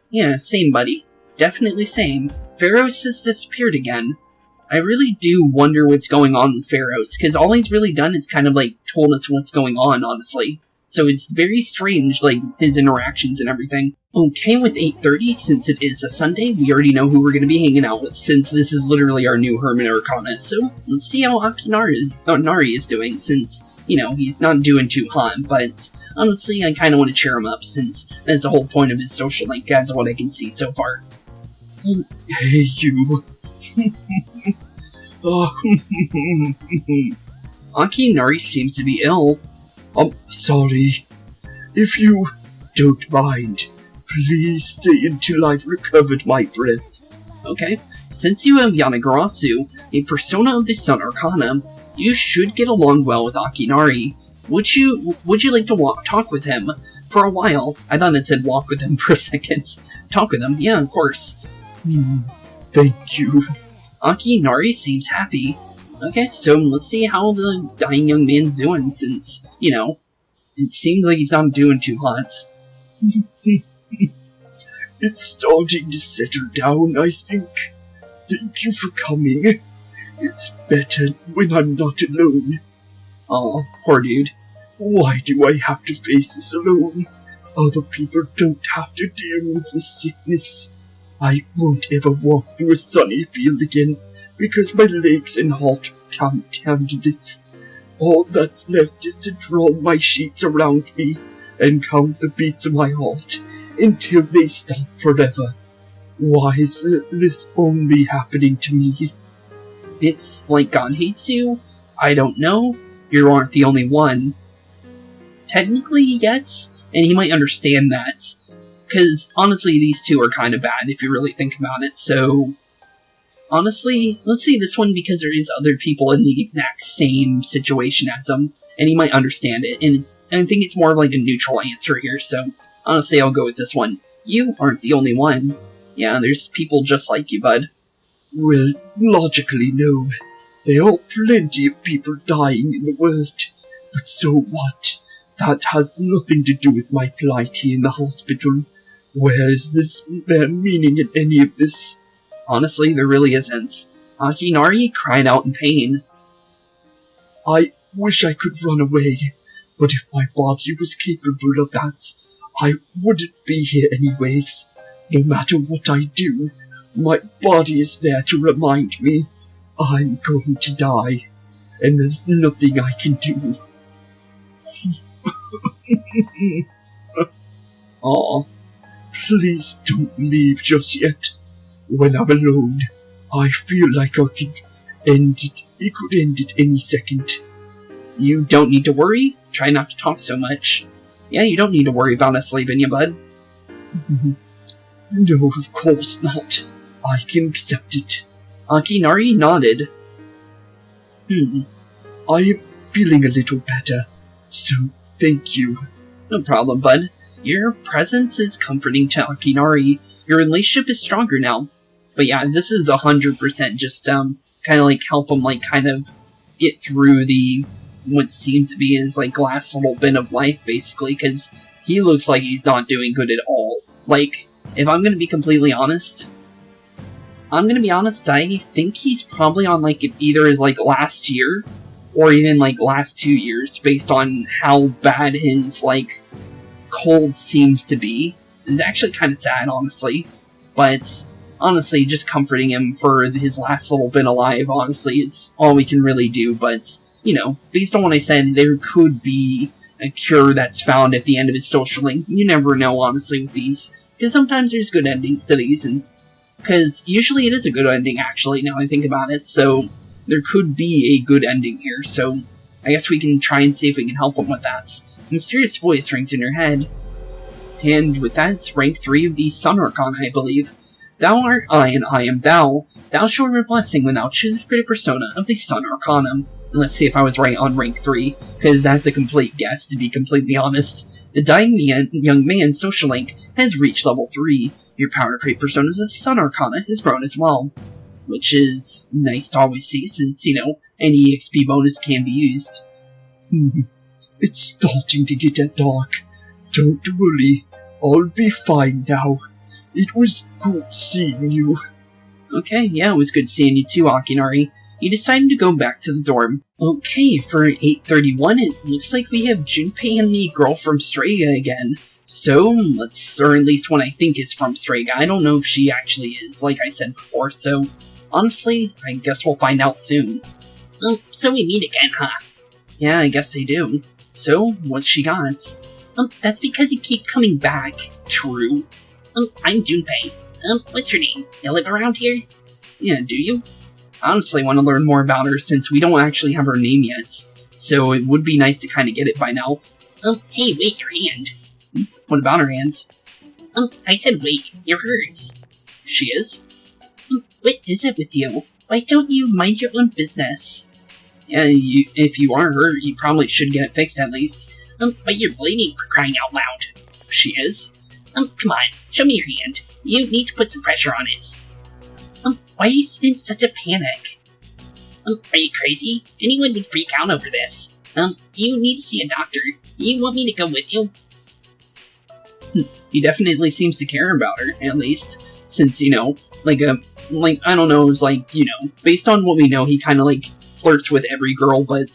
Yeah, same, buddy. Definitely same. Pharaoh's has disappeared again. I really do wonder what's going on with Pharaoh's, because all he's really done is kind of, told us what's going on, honestly. So it's very strange, his interactions and everything. Okay, with 8:30, since it is a Sunday, we already know who we're going to be hanging out with, since this is literally our new Hermit Arcana. So, let's see how Nari is doing, since, he's not doing too hot, but honestly, I kind of want to cheer him up, since that's the whole point of his social link, as what I can see so far. Hey, you. Nari seems to be ill. I'm sorry. If you don't mind, please stay until I've recovered my breath. Okay. Since you have Yanagarasu, a persona of the Sun Arcana, you should get along well with Nari. Would you like to talk with him for a while? I thought it said walk with him for a second. Talk with him? Yeah, of course. Thank you. Nari seems happy. Okay, so let's see how the dying young man's doing, since, it seems like he's not doing too hot. It's starting to settle down, I think. Thank you for coming. It's better when I'm not alone. Aw, poor dude. Why do I have to face this alone? Other people don't have to deal with this sickness. I won't ever walk through a sunny field again, because my legs and heart can't handle it. All that's left is to draw my sheets around me and count the beats of my heart until they stop forever. Why is this only happening to me? It's like God hates you? I don't know. You aren't the only one. Technically, yes, and he might understand that. Because, honestly, these two are kind of bad if you really think about it, so... Honestly, let's see this one because there is other people in the exact same situation as him, and he might understand it, and I think it's more of a neutral answer here, so honestly, I'll go with this one. You aren't the only one. Yeah, there's people just like you, bud. Well, logically, no. There are plenty of people dying in the world. But so what? That has nothing to do with my plight here in the hospital. Where is there meaning in any of this? Honestly, there really isn't. Nari cried out in pain. I wish I could run away, but if my body was capable of that, I wouldn't be here anyways. No matter what I do, my body is there to remind me I'm going to die, and there's nothing I can do. Aw. Please don't leave just yet. When I'm alone, I feel like I could end it. It could end at any second. You don't need to worry. Try not to talk so much. Yeah, you don't need to worry about us leaving you, bud. No, of course not. I can accept it. Nari nodded. I am feeling a little better, so thank you. No problem, bud. Your presence is comforting to Nari. Your relationship is stronger now. But yeah, this is 100% just, kind of help him, kind of get through what seems to be his, last little bit of life, basically, because he looks like he's not doing good at all. If I'm gonna be completely honest, I think he's probably on, either his, last year, or even, last 2 years, based on how bad his, cold seems to be. It's actually kind of sad, honestly. But honestly, just comforting him for his last little bit alive, honestly, is all we can really do. But, you know, based on what I said, there could be a cure that's found at the end of his social link. You never know, honestly, with these. Because sometimes there's good endings to these, and because usually it is a good ending, actually, now I think about it. So there could be a good ending here. So I guess we can try and see if we can help him with that. A mysterious voice rings in your head. And with that, it's rank 3 of the Sun Arcana, I believe. Thou art I, and I am thou. Thou shalt have a blessing when thou choosest the persona of the Sun Arcana. And let's see if I was right on rank 3, because that's a complete guess, to be completely honest. The dying young man's social link has reached level 3. Your power to create personas of the Sun Arcana has grown as well. Which is nice to always see, since, you know, any EXP bonus can be used. It's starting to get dark. Don't worry, I'll be fine now. It was good seeing you. Okay, yeah, it was good seeing you too, Akinari. You decided to go back to the dorm. Okay, for 8:31, it looks like we have Junpei and the girl from Strega again. So, or at least one I think is from Strega. I don't know if she actually is, like I said before, so honestly, I guess we'll find out soon. So we meet again, huh? Yeah, I guess they do. So, what's she got? That's because you keep coming back. True. I'm Junpei. What's your name? You live around here? Yeah, do you? I honestly want to learn more about her since we don't actually have her name yet. So it would be nice to kind of get it by now. Hey, wait, your hand. What about her hands? I said wait, you're hers. She is? What is it with you? Why don't you mind your own business? Yeah, if you are hurt, you probably should get it fixed at least. But you're bleeding for crying out loud. She is? Come on, show me your hand. You need to put some pressure on it. Why are you in such a panic? Are you crazy? Anyone would freak out over this. You need to see a doctor. You want me to go with you? He definitely seems to care about her, at least. Since, you know, I don't know, it's like, you know, based on what we know, he kind of, like, flirts with every girl, but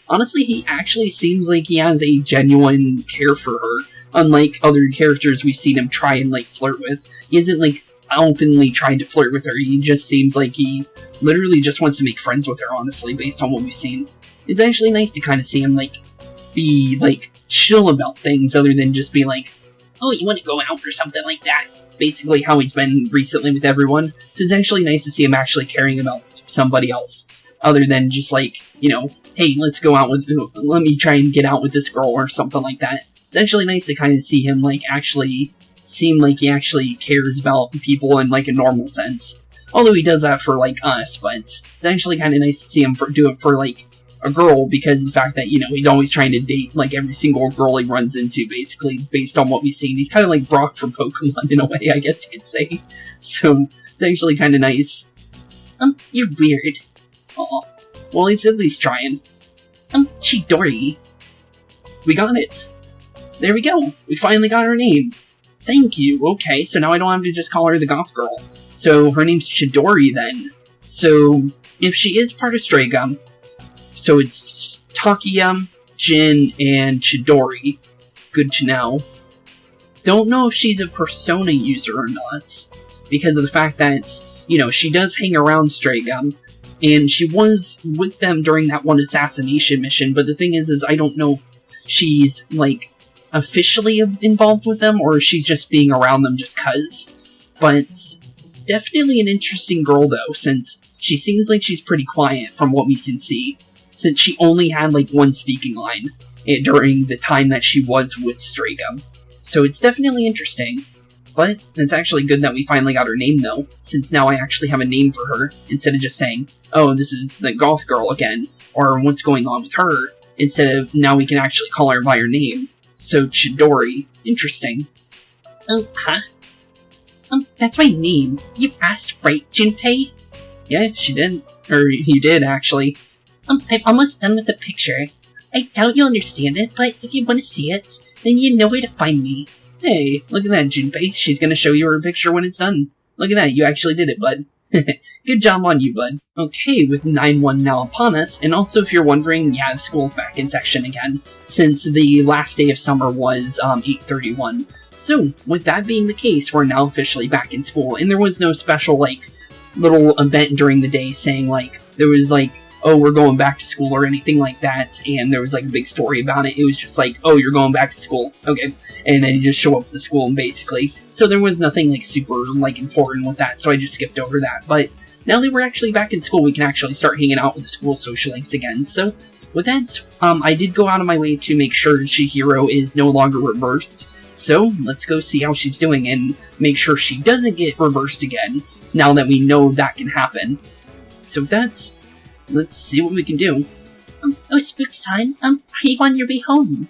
honestly, he actually seems like he has a genuine care for her. Unlike other characters we've seen him try and, like, flirt with. He isn't, like, openly trying to flirt with her. He just seems like he literally just wants to make friends with her, honestly, based on what we've seen. It's actually nice to kind of see him, like, be, like, chill about things other than just be like, oh, you want to go out or something like that? Basically how he's been recently with everyone. So it's actually nice to see him actually caring about somebody else. Other than just like, you know, hey, let's go out with, let me try and get out with this girl or something like that. It's actually nice to kind of see him, like, actually seem like he actually cares about people in, like, a normal sense. Although he does that for, like, us, but it's actually kind of nice to see him do it for, like, a girl, because of the fact that, you know, he's always trying to date, like, every single girl he runs into, basically, based on what we've seen. He's kind of like Brock from Pokemon, in a way, I guess you could say. So, it's actually kind of nice. You're weird. Aw. Well, he's at least trying. Chidori. We got it! There we go! We finally got her name! Thank you! Okay, so now I don't have to just call her the goth girl. So, her name's Chidori, then. So, if she is part of Strega, so it's Takia, Jin, and Chidori. Good to know. Don't know if she's a Persona user or not, because of the fact that, you know, she does hang around Strega, and she was with them during that one assassination mission, but the thing is I don't know if she's, like, officially involved with them, or if she's just being around them just cuz. But definitely an interesting girl, though, since she seems like she's pretty quiet from what we can see, since she only had, like, one speaking line during the time that she was with Strega. So it's definitely interesting. But it's actually good that we finally got her name, though, since now I actually have a name for her, instead of just saying, oh, this is the goth girl again, or what's going on with her, instead of now we can actually call her by her name. So, Chidori. Interesting. Huh? That's my name. You asked, right, Junpei? Yeah, she did. Or, you did, actually. I'm almost done with the picture. I doubt you'll understand it, but if you want to see it, then you know where to find me. Hey, look at that, Junpei. She's gonna show you her picture when it's done. Look at that, you actually did it, bud. Good job on you, bud. Okay, with 9-1 now upon us, and also if you're wondering, yeah, the school's back in session again, since the last day of summer was 8:31. So, with that being the case, we're now officially back in school, and there was no special, like, little event during the day saying, like, there was, like, oh, we're going back to school or anything like that, and there was, like, a big story about it. It was just like, oh, you're going back to school, okay, and then you just show up to school, basically. So there was nothing, like, super, like, important with that, so I just skipped over that. But now that we're actually back in school, we can actually start hanging out with the school social links again. So, with that, I did go out of my way to make sure Chihiro is no longer reversed. So, let's go see how she's doing and make sure she doesn't get reversed again, now that we know that can happen. So with that, let's see what we can do. Oh, Spooks-san, are you on your way home?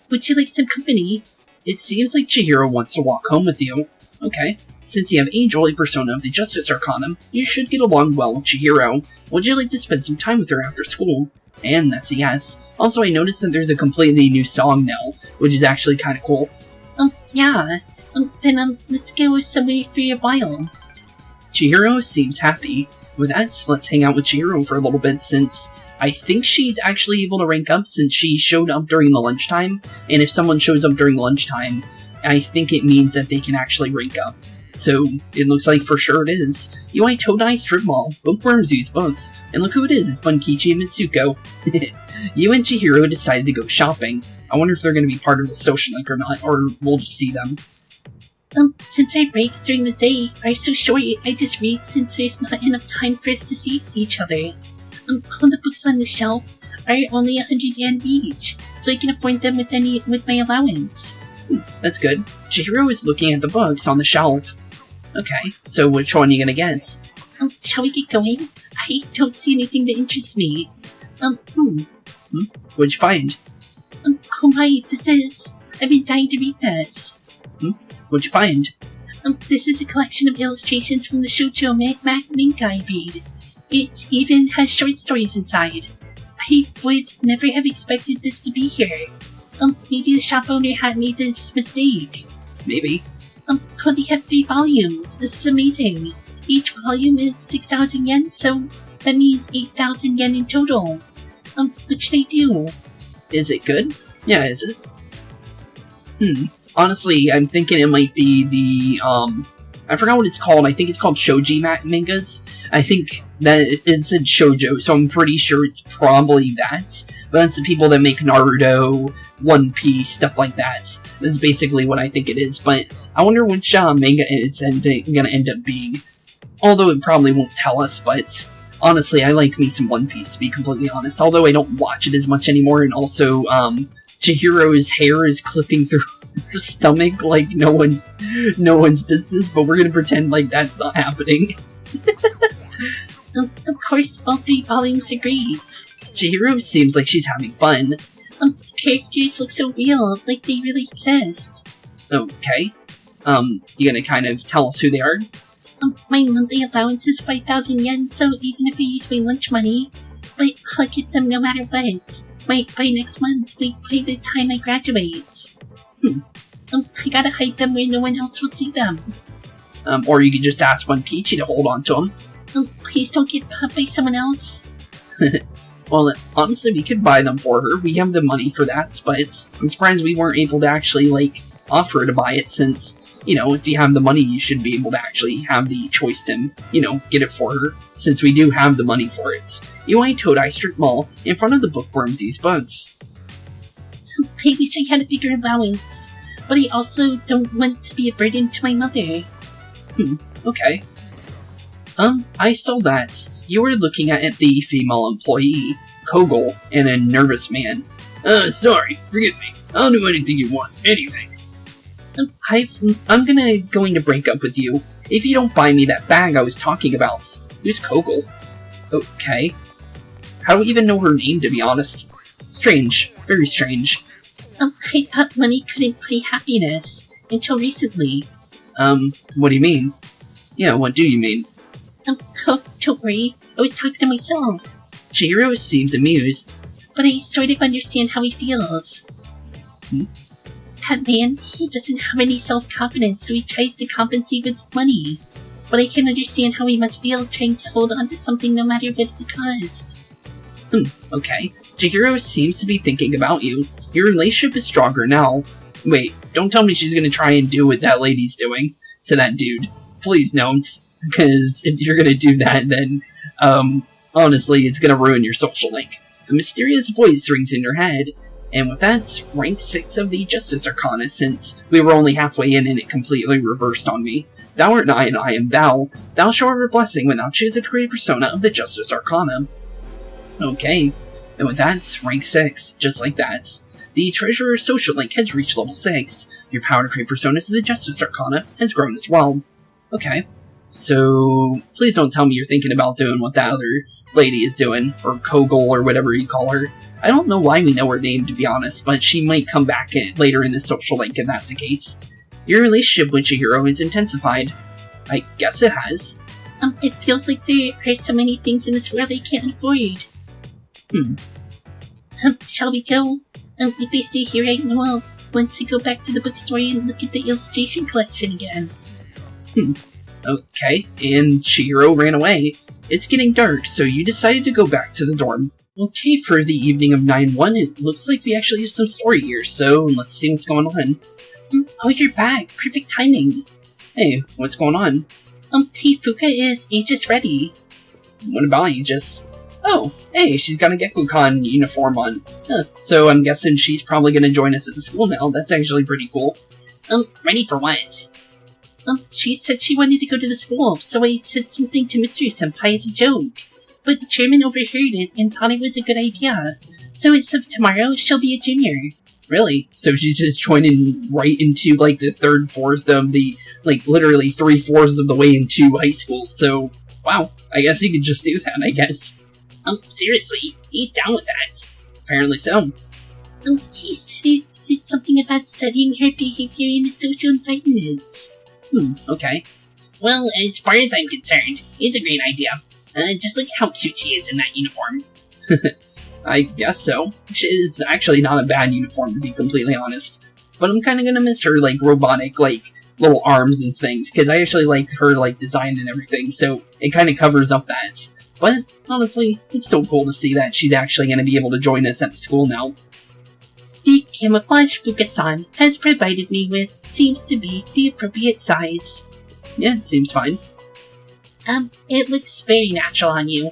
Would you like some company? It seems like Chihiro wants to walk home with you. Okay, since you have Angel, a persona of the Justice Arcanum, you should get along well with Chihiro. Would you like to spend some time with her after school? And that's a yes. Also, I noticed that there's a completely new song now, which is actually kind of cool. Yeah. Then, let's go somewhere for a while. Chihiro seems happy. With that, let's hang out with Chihiro for a little bit, since I think she's actually able to rank up since she showed up during the lunchtime, and if someone shows up during lunchtime, I think it means that they can actually rank up. So, it looks like for sure it is. UI Todai Strip Mall, Bookworms use books, and look who it is, it's Bunkichi and Mitsuko. You and Chihiro decided to go shopping. I wonder if they're going to be part of the social link or not, or we'll just see them. Since our breaks during the day are so short, I just read since there's not enough time for us to see each other. All the books on the shelf are only 100 yen each, so I can afford them with my allowance. That's good. Chihiro is looking at the books on the shelf. Okay, so which one are you gonna get? Shall we get going? I don't see anything that interests me. What'd you find? Oh my, I've been dying to read this. What'd you find? This is a collection of illustrations from the shoujo manga I read. It even has short stories inside. I would never have expected this to be here. Maybe the shop owner had made this mistake. Maybe. Oh, they have 3 volumes. This is amazing. Each volume is 6,000 yen, so that means 8,000 yen in total. What should I do? Is it good? Yeah, is it? Honestly, I'm thinking it might be the, I forgot what it's called. I think it's called Shoji mangas. I think that it said shoujo, so I'm pretty sure it's probably that. But that's the people that make Naruto, One Piece, stuff like that. That's basically what I think it is. But I wonder which manga it's gonna end up being. Although it probably won't tell us, but honestly, I like me some One Piece, to be completely honest. Although I don't watch it as much anymore, and also, Chihiro's hair is clipping through her stomach like no one's business, but we're gonna pretend like that's not happening. Of course, all 3 volumes are great. Chihiro seems like she's having fun. The characters look so real, like they really exist. Okay. You gonna kind of tell us who they are? My monthly allowance is 5,000 yen, so even if I use my lunch money, but I'll get them no matter what. By next month, by the time I graduate. I gotta hide them where no one else will see them. Or you could just ask Bunkichi to hold on to them. Please don't get bought by someone else. Well, honestly, we could buy them for her. We have the money for that, but I'm surprised we weren't able to actually, like, offer her to buy it since, you know, if you have the money, you should be able to actually have the choice to, you know, get it for her, since we do have the money for it. UI Todai Strip Mall, in front of the Bookworms Use Bugs. I wish I had a bigger allowance, but I also don't want to be a burden to my mother. Okay. I saw that. You were looking at the female employee, Kogel, and a nervous man. Sorry, forgive me. I'll do anything you want, anything. I'm going to break up with you if you don't buy me that bag I was talking about. Who's Kogel? Okay. How do we even know her name, to be honest? Strange. Very strange. I thought money couldn't buy happiness, until recently. What do you mean? Yeah, what do you mean? Oh, don't worry, I was talking to myself. Chihiro seems amused. But I sort of understand how he feels. That man, he doesn't have any self-confidence, so he tries to compensate with his money. But I can understand how he must feel trying to hold on to something no matter what the cost. Okay. Chihiro seems to be thinking about you. Your relationship is stronger now. Wait, don't tell me she's gonna try and do what that lady's doing to that dude. Please don't. Because if you're gonna do that, then, honestly, it's gonna ruin your social link. A mysterious voice rings in your head, and with that, rank 6 of the Justice Arcana, since we were only halfway in and it completely reversed on me. Thou art I, and I am thou. Thou shalt have a blessing when thou choose to create a persona of the Justice Arcana. Okay, and with that, rank 6, just like that. The Treasurer's social link has reached level 6. Your power to create personas of the Justice Arcana has grown as well. Okay, so please don't tell me you're thinking about doing what that other lady is doing, or Kogel, or whatever you call her. I don't know why we know her name, to be honest, but she might come back later in the social link if that's the case. Your relationship with Chihiro is intensified. I guess it has. It feels like there are so many things in this world I can't afford. Shall we go? If I stay here, I know I'll want to go back to the bookstore and look at the illustration collection again. Okay, and Chihiro ran away. It's getting dark, so you decided to go back to the dorm. Okay, for the evening of 9-1, it looks like we actually have some story here, so let's see what's going on. Oh, you're back. Perfect timing. Hey, what's going on? Hey, Fuka is Aegis ready. What about Aegis? Oh, hey, she's got a Gekko-Con uniform on. So I'm guessing she's probably gonna join us at the school now. That's actually pretty cool. Ready for what? She said she wanted to go to the school, so I said something to Mitsuru-senpai as a joke. But the chairman overheard it and thought it was a good idea. So as of tomorrow, she'll be a junior. Really? So she's just joining right into, like, the 3rd, 4th of the, like, literally 3/4 of the way into high school. So, wow, I guess he could just do that, I guess. Seriously, he's down with that. Apparently so. He said it's something about studying her behavior in a social environment. Okay. Well, as far as I'm concerned, it's a great idea. Just look how cute she is in that uniform. I guess so. She's actually not a bad uniform, to be completely honest. But I'm kind of gonna miss her, like, robotic, like, little arms and things, because I actually like her, like, design and everything, so it kind of covers up that. But, honestly, it's so cool to see that she's actually gonna be able to join us at the school now. The camouflage Fuka-san has provided me with seems to be the appropriate size. Yeah, it seems fine. It looks very natural on you.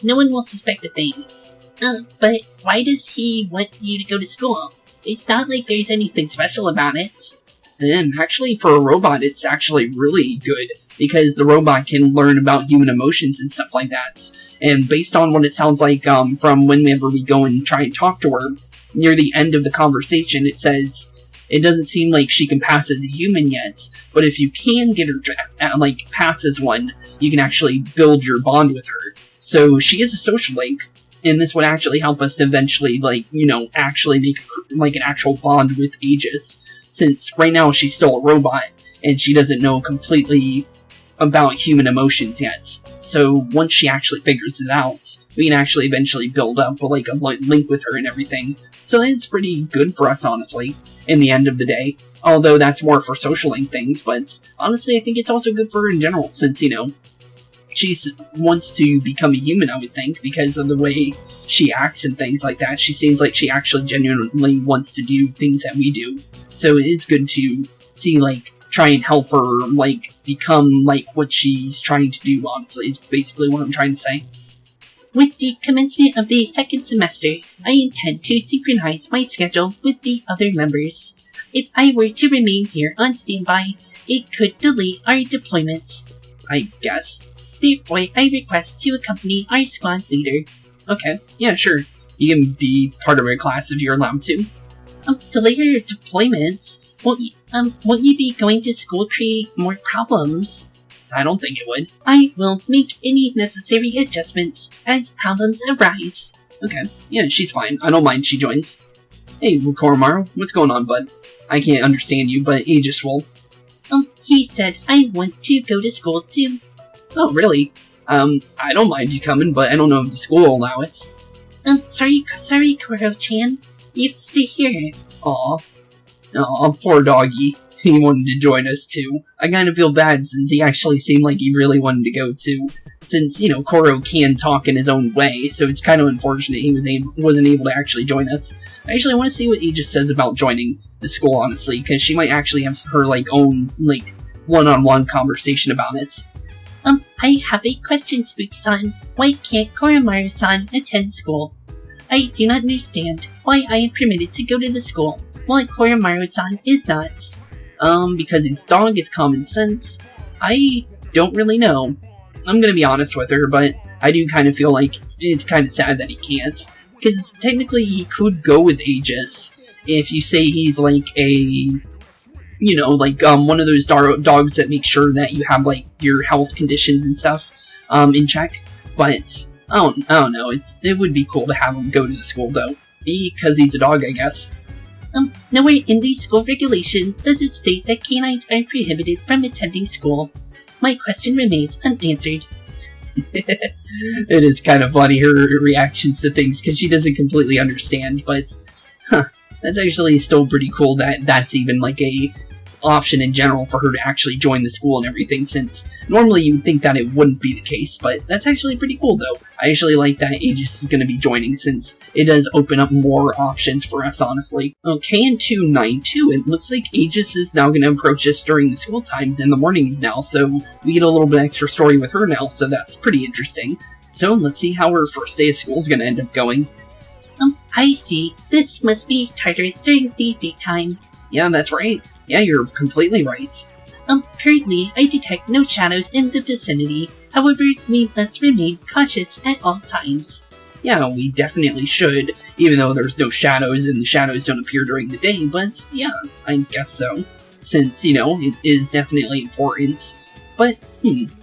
No one will suspect a thing. But why does he want you to go to school? It's not like there's anything special about it. Actually, for a robot, it's actually really good, because the robot can learn about human emotions and stuff like that. And based on what it sounds like from whenever we go and try and talk to her, near the end of the conversation, it says, it doesn't seem like she can pass as a human yet, but if you can get her to, like, pass as one, you can actually build your bond with her. So she is a social link, and this would actually help us to eventually, like, you know, actually make, like, an actual bond with Aegis. Since right now she's still a robot, and she doesn't know completely about human emotions yet. So once she actually figures it out, we can actually eventually build up, like, a link with her and everything. So that's pretty good for us, honestly, in the end of the day. Although that's more for social link things, but honestly I think it's also good for her in general, since, you know, she wants to become a human, I would think, because of the way she acts and things like that. She seems like she actually genuinely wants to do things that we do. So it is good to see, like, try and help her, like, become, like, what she's trying to do, honestly, is basically what I'm trying to say. With the commencement of the 2nd semester, I intend to synchronize my schedule with the other members. If I were to remain here on standby, it could delay our deployments. I guess. Therefore, I request to accompany our squad leader. Okay, yeah, sure. You can be part of our class if you're allowed to. Delay your deployments? Won't you be going to school create more problems? I don't think it would. I will make any necessary adjustments as problems arise. Okay, yeah, she's fine. I don't mind she joins. Hey, Koromaru, what's going on, bud? I can't understand you, but Aegis will. He said I want to go to school too. Oh, really? I don't mind you coming, but I don't know if the school will allow it. Sorry, Koro-chan. You have to stay here. Aw, poor doggy. he wanted to join us too. I kind of feel bad since he actually seemed like he really wanted to go too. Since, you know, Koro can talk in his own way, so it's kind of unfortunate he wasn't able to actually join us. I actually want to see what Aegis says about joining the school, honestly, because she might actually have her, own, one-on-one conversation about it. I have a question, Spooks-san. Why can't Koromaru-san attend school? I do not understand why I am permitted to go to the school, while Koromaru-san is not. Because his dog is common sense? I don't really know. I'm gonna be honest with her, but I do kind of feel like it's kind of sad that he can't. Because technically he could go with Aegis if you say he's like a, one of those dogs that make sure that you have your health conditions and stuff in check. But I don't know. It would be cool to have him go to the school though, because he's a dog, I guess. Nowhere in the school regulations does it state that canines are prohibited from attending school. My question remains unanswered. It is kind of funny, her reactions to things, because she doesn't completely understand, but, that's actually still pretty cool that that's even, a option in general for her to actually join the school and everything, since normally you would think that it wouldn't be the case, but that's actually pretty cool, though. I actually like that Aegis is going to be joining, since it does open up more options for us, honestly. Okay, in 292, it looks like Aegis is now going to approach us during the school times in the mornings now, so we get a little bit extra story with her now, so that's pretty interesting. So, let's see how her first day of school is going to end up going. I see. This must be Tartarus during the daytime. Yeah, that's right. Yeah, you're completely right. Currently, I detect no shadows in the vicinity. However, we must remain cautious at all times. Yeah, we definitely should, even though there's no shadows and the shadows don't appear during the day, but yeah, I guess so. Since, it is definitely important. But,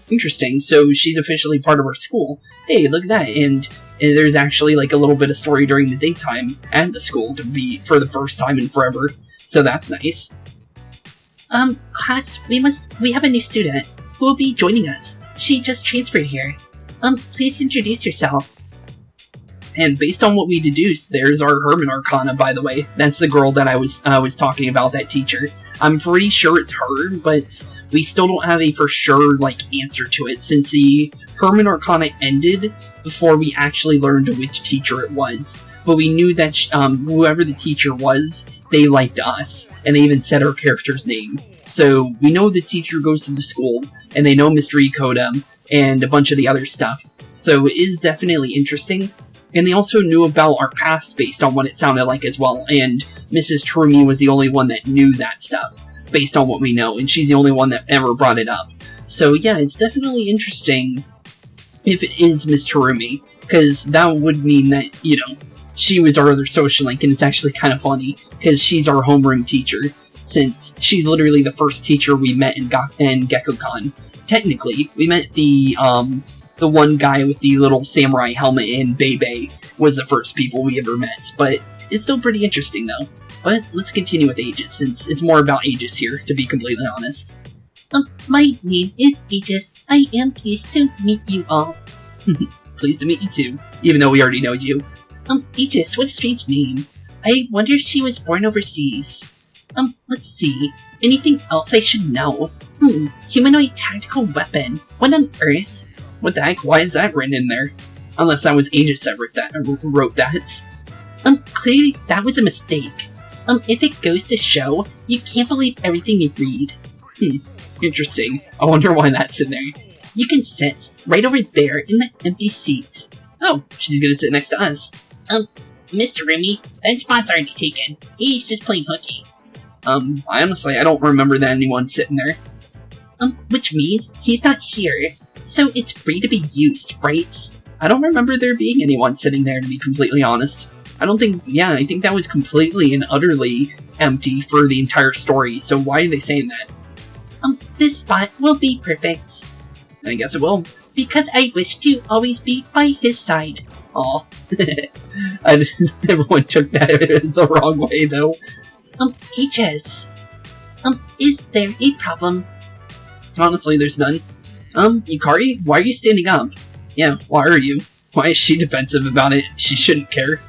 interesting. So she's officially part of our school. Hey, look at that, and there's actually a little bit of story during the daytime at the school to be for the first time in forever. So that's nice. Class, we have a new student who will be joining us. She just transferred here. Please introduce yourself. And based on what we deduced, there's our Hermit Arcana, by the way. That's the girl that I was talking about, that teacher. I'm pretty sure it's her, but we still don't have a for sure, answer to it, since the Hermit Arcana ended before we actually learned which teacher it was. But we knew that whoever the teacher was, they liked us, and they even said our character's name. So we know the teacher goes to the school, and they know Mr. Kodam, and a bunch of the other stuff. So it is definitely interesting. And they also knew about our past based on what it sounded like as well, and Mrs. Terumi was the only one that knew that stuff, based on what we know, and she's the only one that ever brought it up. So yeah, it's definitely interesting if it is Miss Terumi, because that would mean that, she was our other social link, and it's actually kind of funny, because she's our homeroom teacher, since she's literally the first teacher we met in Gekko-Con. Technically, we met the one guy with the little samurai helmet in Bebe was the first people we ever met, but it's still pretty interesting though. But let's continue with Aegis, since it's more about Aegis here, to be completely honest. My name is Aegis. I am pleased to meet you all. Pleased to meet you too, even though we already know you. Aegis, what a strange name. I wonder if she was born overseas. Let's see. Anything else I should know? Humanoid tactical weapon. What on earth? What the heck? Why is that written in there? Unless that was Aegis that wrote that. Clearly that was a mistake. If it goes to show, you can't believe everything you read. Interesting. I wonder why that's in there. You can sit right over there in the empty seat. Oh, she's gonna sit next to us. Mr. Remy, that spot's already taken. He's just playing hooky. I don't remember that anyone sitting there. Which means he's not here. So it's free to be used, right? I don't remember there being anyone sitting there, to be completely honest. I think that was completely and utterly empty for the entire story, so why are they saying that? This spot will be perfect. I guess it will. Because I wish to always be by his side. Aw. Everyone took that the wrong way, though. Aegis. Is there a problem? Honestly, there's none. Yukari, why are you standing up? Yeah, why are you? Why is she defensive about it? She shouldn't care.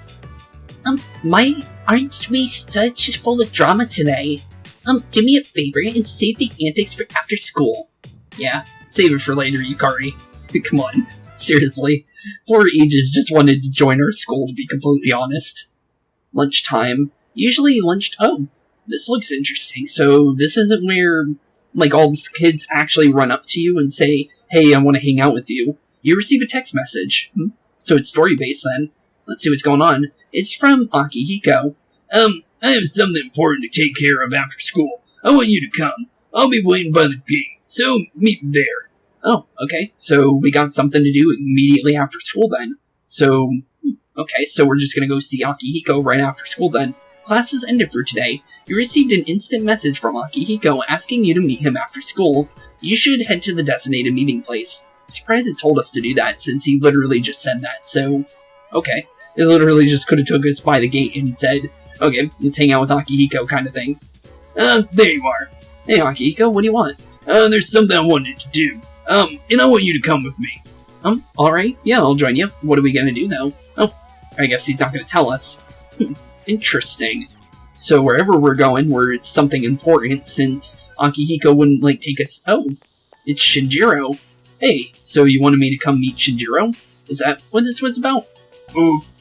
Why aren't we such full of drama today? Do me a favor and save the antics for after school. Yeah, save it for later, Yukari. Come on, seriously. Poor Aegis just wanted to join our school, to be completely honest. Lunchtime. Usually oh, this looks interesting. So this isn't where, like, all these kids actually run up to you and say, hey, I want to hang out with you. You receive a text message. So it's story-based then. Let's see what's going on. It's from Akihiko. I have something important to take care of after school. I want you to come. I'll be waiting by the gate, so meet me there. Oh, okay. So we got something to do immediately after school then. So, okay, so we're just gonna go see Akihiko right after school then. Class is ended for today. You received an instant message from Akihiko asking you to meet him after school. You should head to the designated meeting place. I'm surprised it told us to do that since he literally just said that, so, okay. It literally just could have took us by the gate and said, okay, let's hang out with Akihiko kind of thing. There you are. Hey Akihiko, what do you want? There's something I wanted to do. And I want you to come with me. Alright, yeah, I'll join you. What are we gonna do though? Oh, I guess he's not gonna tell us. Interesting. So wherever we're going, it's something important since Akihiko wouldn't, like, take us. Oh, it's Shinjiro. Hey, so you wanted me to come meet Shinjiro? Is that what this was about?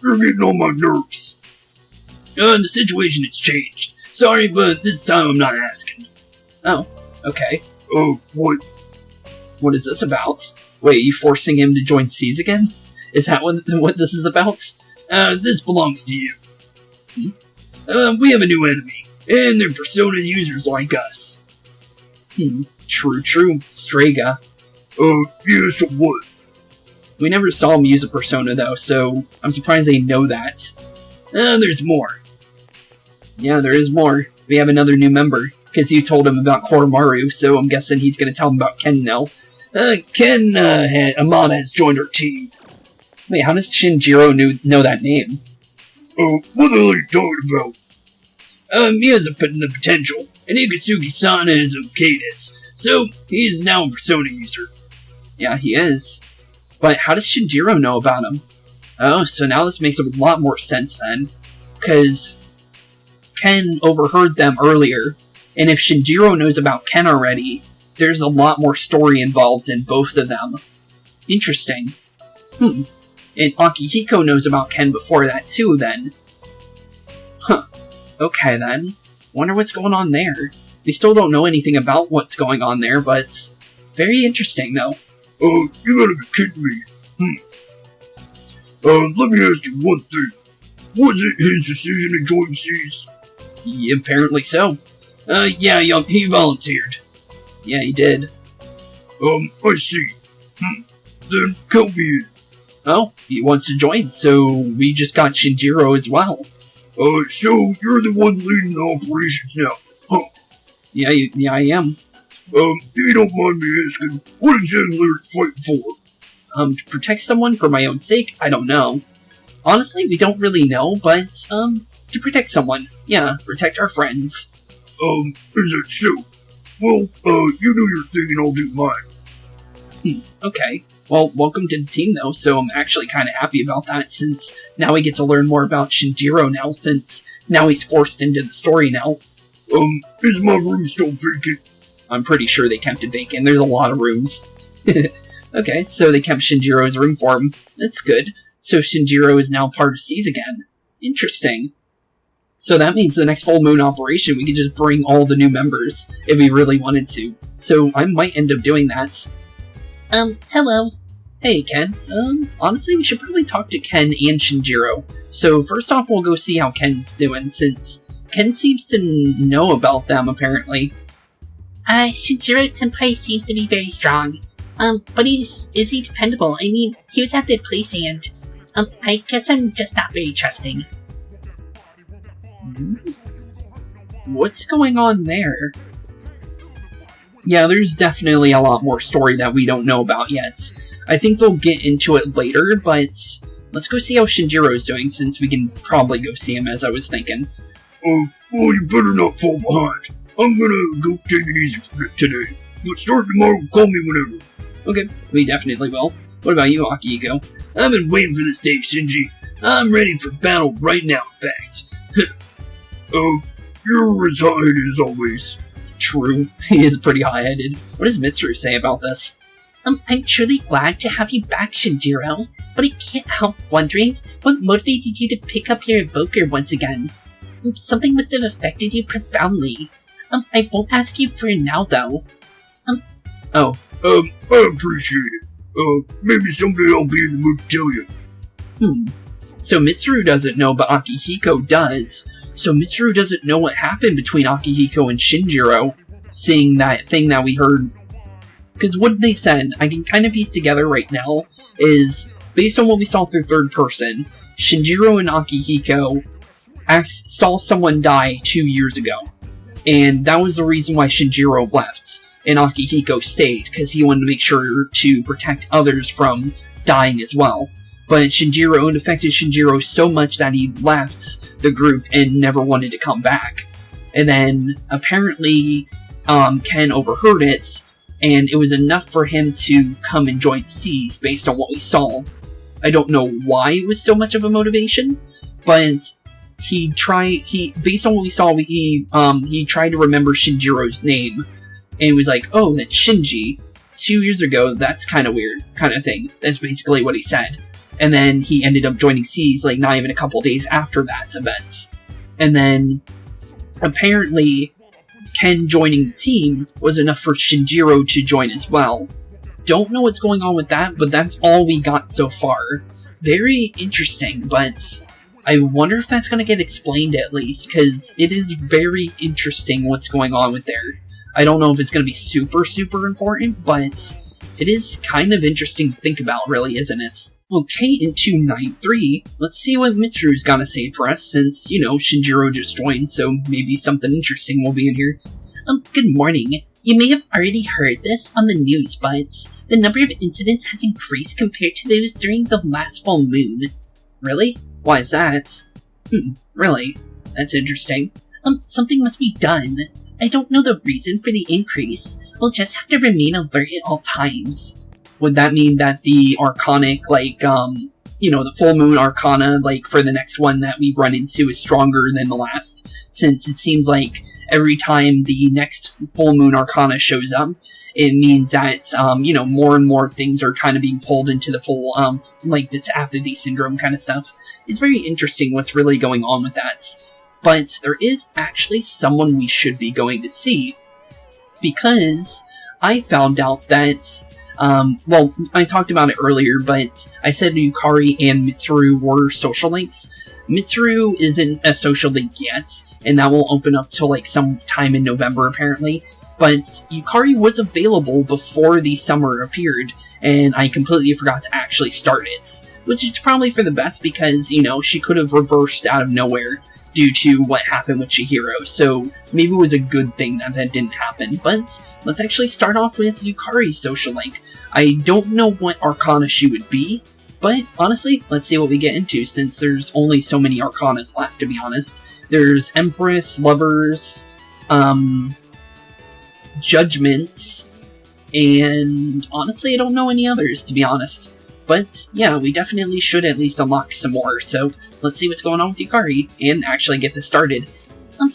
You're getting on my nerves. The situation has changed. Sorry, but this time I'm not asking. Oh, okay. What? What is this about? Wait, are you forcing him to join C's again? Is that what this is about? This belongs to you. We have a new enemy, and they're Persona users like us. True. Strega. Yeah, so what? We never saw him use a Persona, though, so I'm surprised they know that. There's more. Yeah, there is more. We have another new member, because you told him about Koromaru, so I'm guessing he's going to tell him about Ken now. Ken, Amana has joined our team. Wait, how does Shinjiro know that name? What the hell are you talking about? He has the potential, and Ikatsuki-sana has okayed it, so he is now a Persona user. Yeah, he is. But how does Shinjiro know about him? Oh, so now this makes a lot more sense then. Because Ken overheard them earlier, and if Shinjiro knows about Ken already, there's a lot more story involved in both of them. Interesting. And Akihiko knows about Ken before that too, then. Okay then. Wonder what's going on there. We still don't know anything about what's going on there, but very interesting though. You gotta be kidding me. Let me ask you one thing. Was it his decision to join C's? Apparently so. Yeah, he volunteered. Yeah, he did. I see. Then count me in. Oh, he wants to join, so we just got Shinjiro as well. So you're the one leading the operations now, huh? Yeah, I am. If you don't mind me asking, what exactly are you fighting for? To protect someone for my own sake? I don't know. Honestly, we don't really know, but, to protect someone. Yeah, protect our friends. Is that so? Well, you do your thing and I'll do mine. Okay. Well, welcome to the team, though, so I'm actually kind of happy about that, since now we get to learn more about Shinjiro now, since now he's forced into the story now. Is my room still vacant? I'm pretty sure they kept it vacant. There's a lot of rooms. Okay, so they kept Shinjiro's room for him. That's good. So Shinjiro is now part of C's again. Interesting. So that means the next full moon operation, we could just bring all the new members, if we really wanted to. So I might end up doing that. Hello. Hey, Ken. Honestly, we should probably talk to Ken and Shinjiro. So first off, we'll go see how Ken's doing, since Ken seems to know about them, apparently. Shinjiro-senpai seems to be very strong. But is he dependable? I mean, he was at the place and, I guess I'm just not very trusting. What's going on there? Yeah, there's definitely a lot more story that we don't know about yet. I think they'll get into it later, but let's go see how Shinjiro's doing, since we can probably go see him, as I was thinking. Well, you better not fall behind. I'm gonna go take it easy for it today, but start tomorrow, call me whenever. Okay, we definitely will. What about you, Akihiko? I've been waiting for this day, Shinji. I'm ready for battle right now, in fact. You're as high as always. True, he is pretty high-headed. What does Mitsuru say about this? I'm truly glad to have you back, Shinjiro, but I can't help wondering what motivated you to pick up your evoker once again. Something must have affected you profoundly. I won't ask you for it now, though. I appreciate it. Maybe someday I'll be in the mood to tell you. So Mitsuru doesn't know, but Akihiko does. So Mitsuru doesn't know what happened between Akihiko and Shinjiro, seeing that thing that we heard. Because what they said, I can kind of piece together right now, is, based on what we saw through third person, Shinjiro and Akihiko saw someone die 2 years ago. And that was the reason why Shinjiro left, and Akihiko stayed, because he wanted to make sure to protect others from dying as well. But it affected Shinjiro so much that he left the group and never wanted to come back. And then, apparently, Ken overheard it, and it was enough for him to come and join C's based on what we saw. I don't know why it was so much of a motivation, but based on what we saw, he tried to remember Shinjiro's name, and was like, oh, that's Shinji. 2 years ago, that's kind of weird, kind of thing. That's basically what he said. And then he ended up joining C's, like, not even a couple days after that event. And then, apparently, Ken joining the team was enough for Shinjiro to join as well. Don't know what's going on with that, but that's all we got so far. Very interesting, but I wonder if that's going to get explained at least, because it is very interesting what's going on with there. I don't know if it's going to be super, super important, but it is kind of interesting to think about, really, isn't it? Okay, into 9-3, let's see what Mitsuru's got to say for us, since, Shinjiro just joined, so maybe something interesting will be in here. Good morning. You may have already heard this on the news, but the number of incidents has increased compared to those during the last full moon. Really? Why is that? Really? That's interesting. Something must be done. I don't know the reason for the increase. We'll just have to remain alert at all times. Would that mean that the Arcanic, the full moon Arcana, for the next one that we run into is stronger than the last? Since it seems like every time the next full moon Arcana shows up, it means that, more and more things are kind of being pulled into the full, this apathy syndrome kind of stuff. It's very interesting what's really going on with that. But there is actually someone we should be going to see, because I found out that, I talked about it earlier, but I said Yukari and Mitsuru were social links. Mitsuru isn't a social link yet, and that won't open up till some time in November apparently, but Yukari was available before the summer appeared, and I completely forgot to actually start it, which is probably for the best because, she could have reversed out of nowhere due to what happened with Chihiro, so maybe it was a good thing that didn't happen. But let's actually start off with Yukari's social link. I don't know what Arcana she would be, but honestly, let's see what we get into, since there's only so many Arcanas left, to be honest. There's Empress, Lovers, Judgment, and honestly, I don't know any others, to be honest. But yeah, we definitely should at least unlock some more, so let's see what's going on with Yukari, and actually get this started.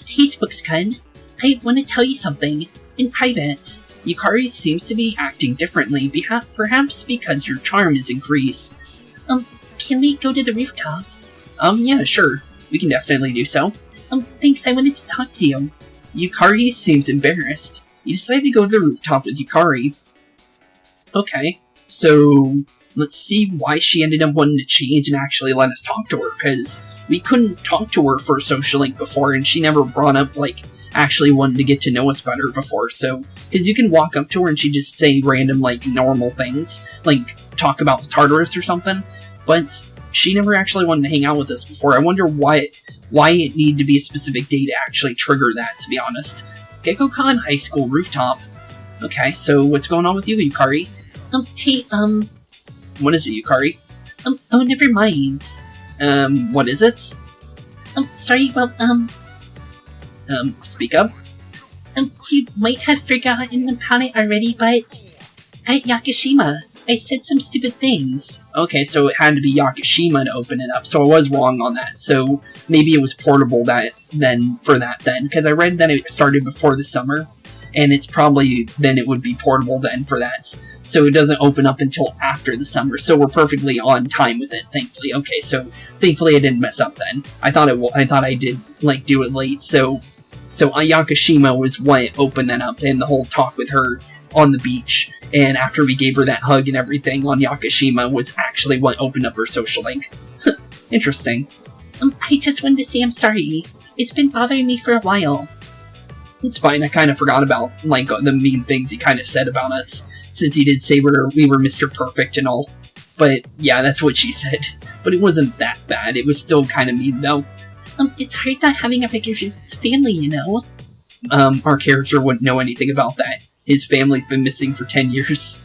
Hey Spooks-kun, I want to tell you something, in private. Yukari seems to be acting differently, perhaps because your charm is increased. Can we go to the rooftop? Yeah, sure. We can definitely do so. Thanks, I wanted to talk to you. Yukari seems embarrassed. You decided to go to the rooftop with Yukari. Okay, so let's see why she ended up wanting to change and actually let us talk to her, because we couldn't talk to her for Social Link before, and she never brought up, actually wanting to get to know us better before, so, because you can walk up to her and she just say random, normal things, talk about the Tartarus or something, but she never actually wanted to hang out with us before. I wonder why it needed to be a specific day to actually trigger that, to be honest. Gekko-kan High School rooftop. Okay, so what's going on with you, Yukari? Hey, What is it, Yukari? Oh, never mind. What is it? Sorry, Speak up? You might have forgotten about it already, but at Yakushima, I said some stupid things. Okay, so it had to be Yakushima to open it up, so I was wrong on that. So maybe it was portable then, because I read that it started before the summer, and it's probably, then it would be portable then for that. So it doesn't open up until after the summer, so we're perfectly on time with it, thankfully. Okay, so thankfully I didn't mess up then. I thought I did, like, do it late, so Yakushima was what opened that up, and the whole talk with her on the beach, and after we gave her that hug and everything on Yakushima was actually what opened up her social link. Interesting. I just wanted to say I'm sorry. It's been bothering me for a while. It's fine, I kind of forgot about, like, the mean things he kind of said about us, since he did say we were Mr. Perfect and all. But, yeah, that's what she said. But it wasn't that bad, it was still kind of mean, though. It's hard not having a regular family, you know? Our character wouldn't know anything about that. His family's been missing for 10 years.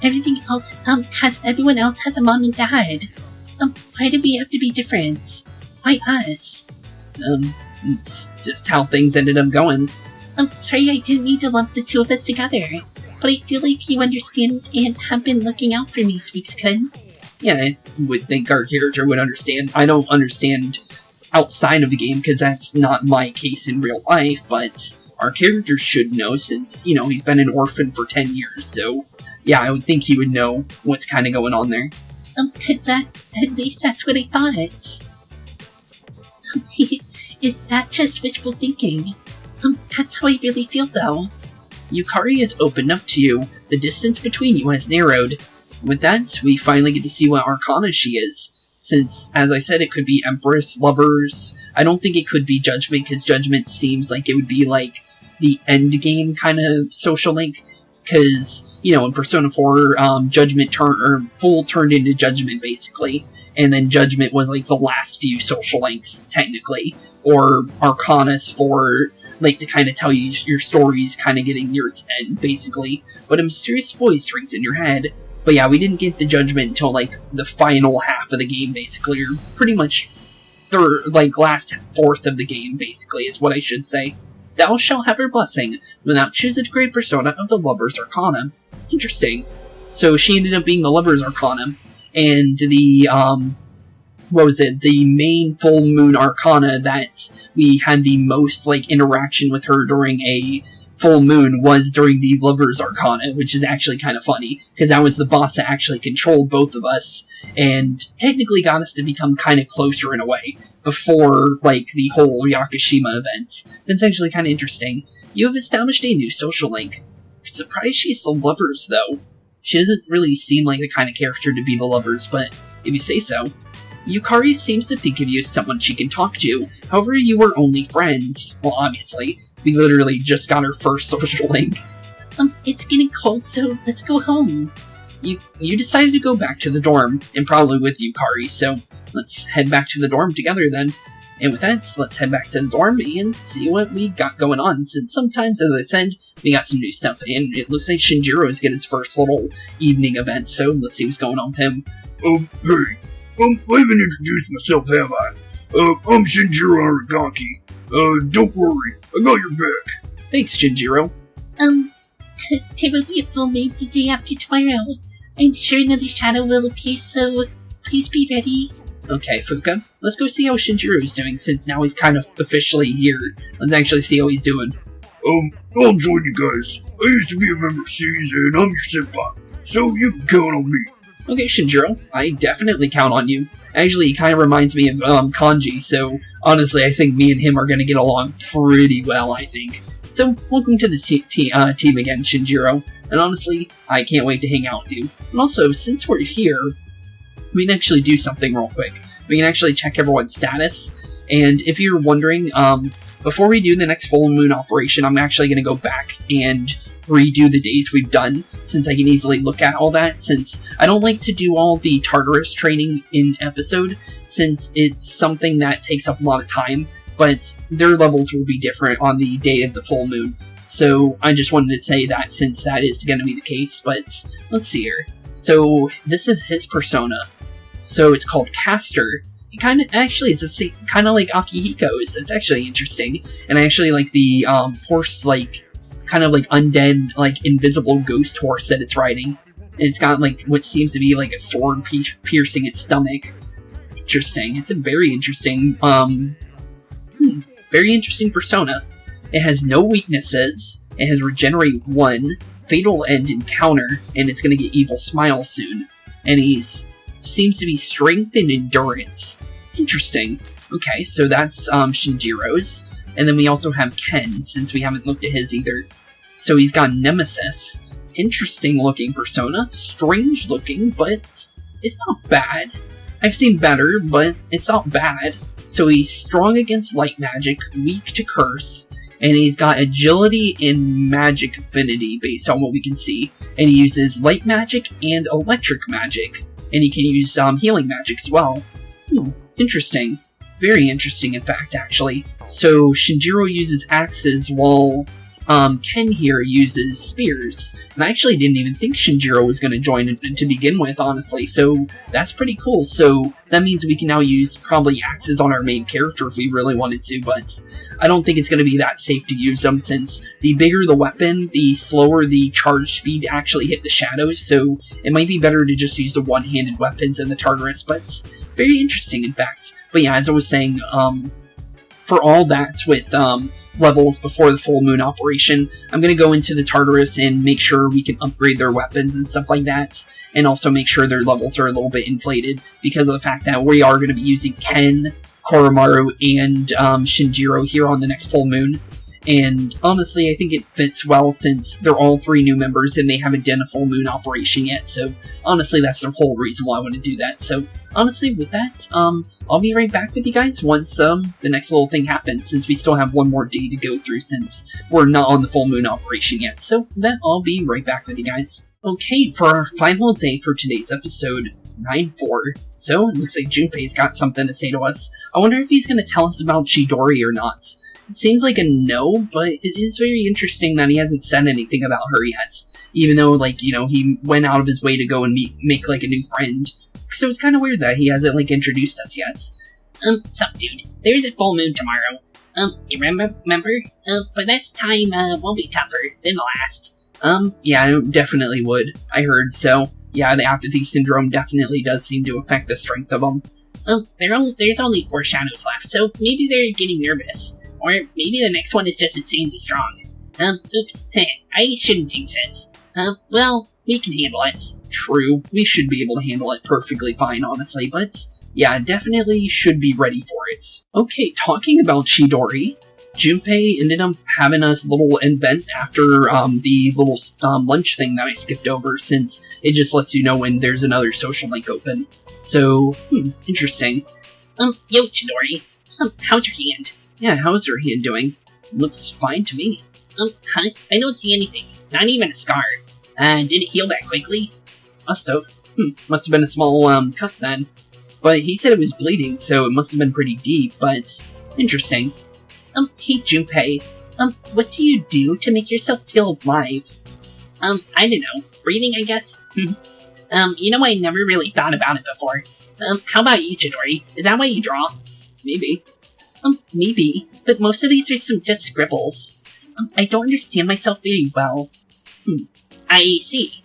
Everyone else has a mom and dad. Why do we have to be different? Why us? It's just how things ended up going. I'm sorry I didn't mean to lump the two of us together, but I feel like you understand and have been looking out for me, Spooks-kun. Yeah, I would think our character would understand. I don't understand outside of the game, because that's not my case in real life, but our character should know since, you know, he's been an orphan for 10 years, so yeah, I would think he would know what's kind of going on there. At least that's what I thought. Is that just wishful thinking? That's how I really feel, though. Yukari has opened up to you. The distance between you has narrowed. With that, we finally get to see what Arcana she is. Since, as I said, it could be Empress, Lovers. I don't think it could be Judgment, because Judgment seems like it would be, like, the end game kind of social link. Because, you know, in Persona 4, Judgment turned into Judgment, basically. And then Judgment was, like, the last few social links, technically. Or Arcanas for, like, to kind of tell you your story's kind of getting near its end, basically. But a mysterious voice rings in your head. But yeah, we didn't get the Judgment until, like, the final half of the game, basically. Or pretty much last fourth of the game, basically, is what I should say. Thou shalt have her blessing, when thou choose a great persona of the Lover's Arcana. Interesting. So she ended up being the Lover's Arcana. And the, the main full moon Arcana that we had the most, like, interaction with her during a full moon was during the Lover's Arcana, which is actually kind of funny, because that was the boss that actually controlled both of us, and technically got us to become kind of closer in a way, before, like, the whole Yakushima event. That's actually kind of interesting. You have established a new social link. Surprised she's the Lovers, though. She doesn't really seem like the kind of character to be the Lovers, but if you say so. Yukari seems to think of you as someone she can talk to, however you were only friends. Well, obviously. We literally just got our first social link. It's getting cold, so let's go home. You decided to go back to the dorm, and probably with Yukari, so let's head back to the dorm together then. And with that, let's head back to the dorm and see what we got going on, since sometimes, as I said, we got some new stuff, and it looks like Shinjiro's getting his first little evening event, so let's see what's going on with him. Hey, I haven't introduced myself, have I? I'm Shinjiro Aragaki. Don't worry, I got your back. Thanks, Shinjiro. There will be a full moon the day after tomorrow. I'm sure another shadow will appear, so please be ready. Okay, Fuka, let's go see how Shinjiro's doing, since now he's kind of officially here. Let's actually see how he's doing. I'll join you guys. I used to be a member of C's, and I'm your senpai, so you can count on me. Okay, Shinjiro, I definitely count on you. Actually, he kind of reminds me of Kanji, so honestly, I think me and him are going to get along pretty well, I think. So, welcome to the team again, Shinjiro, and honestly, I can't wait to hang out with you. And also, since we're here, we can actually do something real quick. We can actually check everyone's status, and if you're wondering, before we do the next full moon operation, I'm actually going to go back and redo the days we've done, since I can easily look at all that, since I don't like to do all the Tartarus training in episode, since it's something that takes up a lot of time, but their levels will be different on the day of the full moon. So I just wanted to say that, since that is going to be the case, but let's see here. So this is his persona. So it's called Caster. It kind of, actually, it's the same, kind of like Akihiko's. It's actually interesting, and I actually like the horse, like, kind of like undead, like invisible ghost horse that it's riding. And it's got, like, what seems to be, like, a sword piercing its stomach. Interesting. It's a very interesting, very interesting persona. It has no weaknesses. It has Regenerate 1, Fatal End Encounter, and it's going to get Evil Smile soon. And seems to be Strength and Endurance. Interesting. Okay, so that's Shinjiro's. And then we also have Ken, since we haven't looked at his either. So he's got Nemesis. Interesting looking persona. Strange looking, but it's not bad. I've seen better, but it's not bad. So he's strong against light magic, weak to curse, and he's got agility and magic affinity based on what we can see. And he uses light magic and electric magic. And he can use healing magic as well. Interesting. Very interesting, in fact, actually. So Shinjiro uses axes while Ken here uses spears. And I actually didn't even think Shinjiro was going to join to begin with, honestly. So that's pretty cool. So that means we can now use probably axes on our main character if we really wanted to. But I don't think it's going to be that safe to use them, since the bigger the weapon, the slower the charge speed to actually hit the shadows. So it might be better to just use the one-handed weapons in the Tartarus. But very interesting, in fact. But yeah, as I was saying, for all that with levels before the full moon operation, I'm going to go into the Tartarus and make sure we can upgrade their weapons and stuff like that, and also make sure their levels are a little bit inflated because of the fact that we are going to be using Ken, Koromaru, and Shinjiro here on the next full moon. And honestly, I think it fits well since they're all 3 new members and they haven't done a full moon operation yet. So honestly, that's the whole reason why I want to do that. So honestly, with that, I'll be right back with you guys once the next little thing happens, since we still have one more day to go through since we're not on the full moon operation yet. So that I'll be right back with you guys. Okay, for our final day for today's episode, 9-4. So it looks like Junpei's got something to say to us. I wonder if he's going to tell us about Chidori or not. It seems like a no, but it is very interesting that he hasn't said anything about her yet. Even though, like, you know, he went out of his way to go and make, like, a new friend. So it's kind of weird that he hasn't, like, introduced us yet. Sup, dude? There's a full moon tomorrow. You remember? But this time, will be tougher than the last. Yeah, I definitely would. I heard so. Yeah, the apathy syndrome definitely does seem to affect the strength of them. There's only 4 shadows left, so maybe they're getting nervous. Or maybe the next one is just insanely strong. Oops. I shouldn't jinx it. Well, we can handle it. True, we should be able to handle it perfectly fine, honestly, but yeah, definitely should be ready for it. Okay, talking about Chidori, Junpei ended up having a little event after the little lunch thing that I skipped over, since it just lets you know when there's another social link open. So, interesting. Yo, Chidori. How's your hand? Yeah, how's her hand doing? Looks fine to me. Huh? I don't see anything. Not even a scar. Did it heal that quickly? Must have. Must have been a small, cut then. But he said it was bleeding, so it must have been pretty deep, but interesting. Hey Junpei. What do you do to make yourself feel alive? I don't know. Breathing, I guess? You know, I never really thought about it before. How about you, Chidori? Is that why you draw? Maybe. Maybe, but most of these are just scribbles. I don't understand myself very well. I see.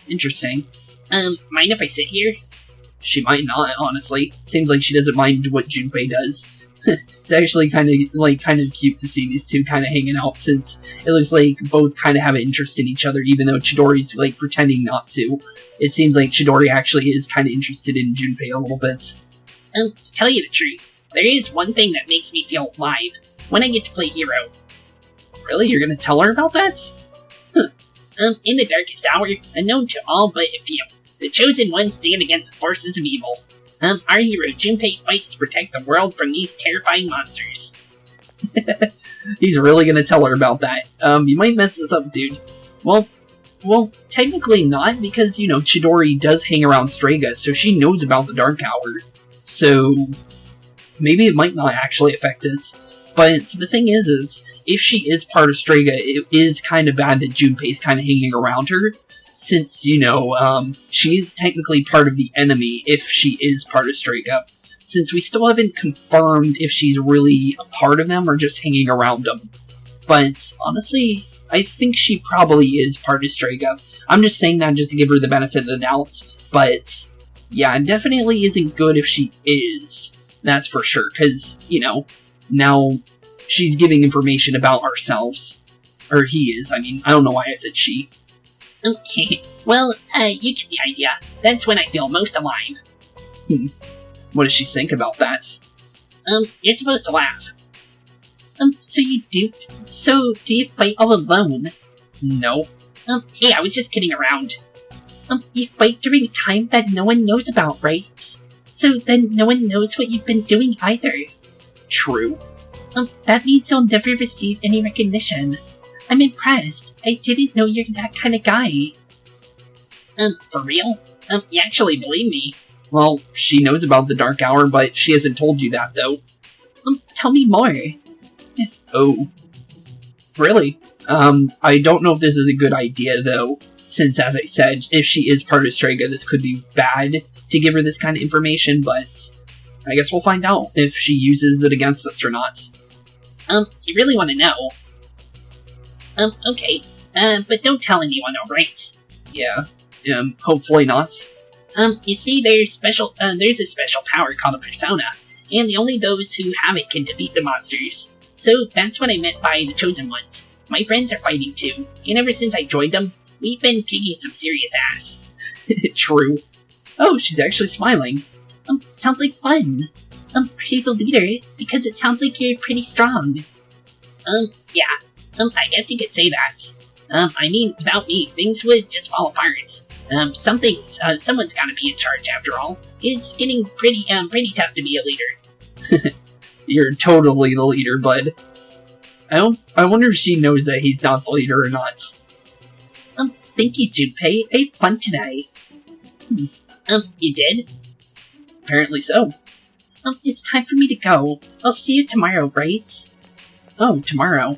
Interesting. Mind if I sit here? She might not, honestly. Seems like she doesn't mind what Junpei does. It's actually kind of cute to see these two kind of hanging out, since it looks like both kind of have an interest in each other, even though Chidori's like pretending not to. It seems like Chidori actually is kind of interested in Junpei a little bit. To tell you the truth, there is one thing that makes me feel alive, when I get to play hero. Really? You're gonna tell her about that? In the darkest hour, unknown to all but a few, the chosen ones stand against the forces of evil. Our hero Junpei fights to protect the world from these terrifying monsters. He's really gonna tell her about that. You might mess this up, dude. Well, technically not, because, you know, Chidori does hang around Strega, so she knows about the Dark Hour. So maybe it might not actually affect it. But the thing is if she is part of Strega, it is kind of bad that Junpei's kind of hanging around her, since, you know, she is technically part of the enemy if she is part of Strega, since we still haven't confirmed if she's really a part of them or just hanging around them. But honestly, I think she probably is part of Strega. I'm just saying that just to give her the benefit of the doubt. But, yeah, it definitely isn't good if she is. That's for sure, because, you know, now she's giving information about ourselves. Or he is, I mean, I don't know why I said she. Well, you get the idea. That's when I feel most alive. What does she think about that? You're supposed to laugh. So do you fight all alone? No. Hey, I was just kidding around. You fight during a time that no one knows about, right? So then no one knows what you've been doing either. True. That means you'll never receive any recognition. I'm impressed. I didn't know you're that kind of guy. For real? You actually believe me? Well, she knows about the Dark Hour, but she hasn't told you that, though. Tell me more. Oh. Really? I don't know if this is a good idea, though, since, as I said, if she is part of Strega, this could be bad to give her this kind of information, but I guess we'll find out if she uses it against us or not. You really want to know? Okay. But don't tell anyone, alright? Yeah. Hopefully not. You see, there's a special power called a persona, and only those who have it can defeat the monsters. So that's what I meant by the Chosen Ones. My friends are fighting too, and ever since I joined them, we've been kicking some serious ass. True. Oh, she's actually smiling. Sounds like fun. Are you the leader? Because it sounds like you're pretty strong. Yeah. I guess you could say that. I mean, without me, things would just fall apart. Someone's gotta be in charge after all. It's getting pretty tough to be a leader. You're totally the leader, bud. I wonder if she knows that he's not the leader or not. Thank you, Junpei. I had fun today. You did? Apparently so. It's time for me to go. I'll see you tomorrow, right? Oh, tomorrow.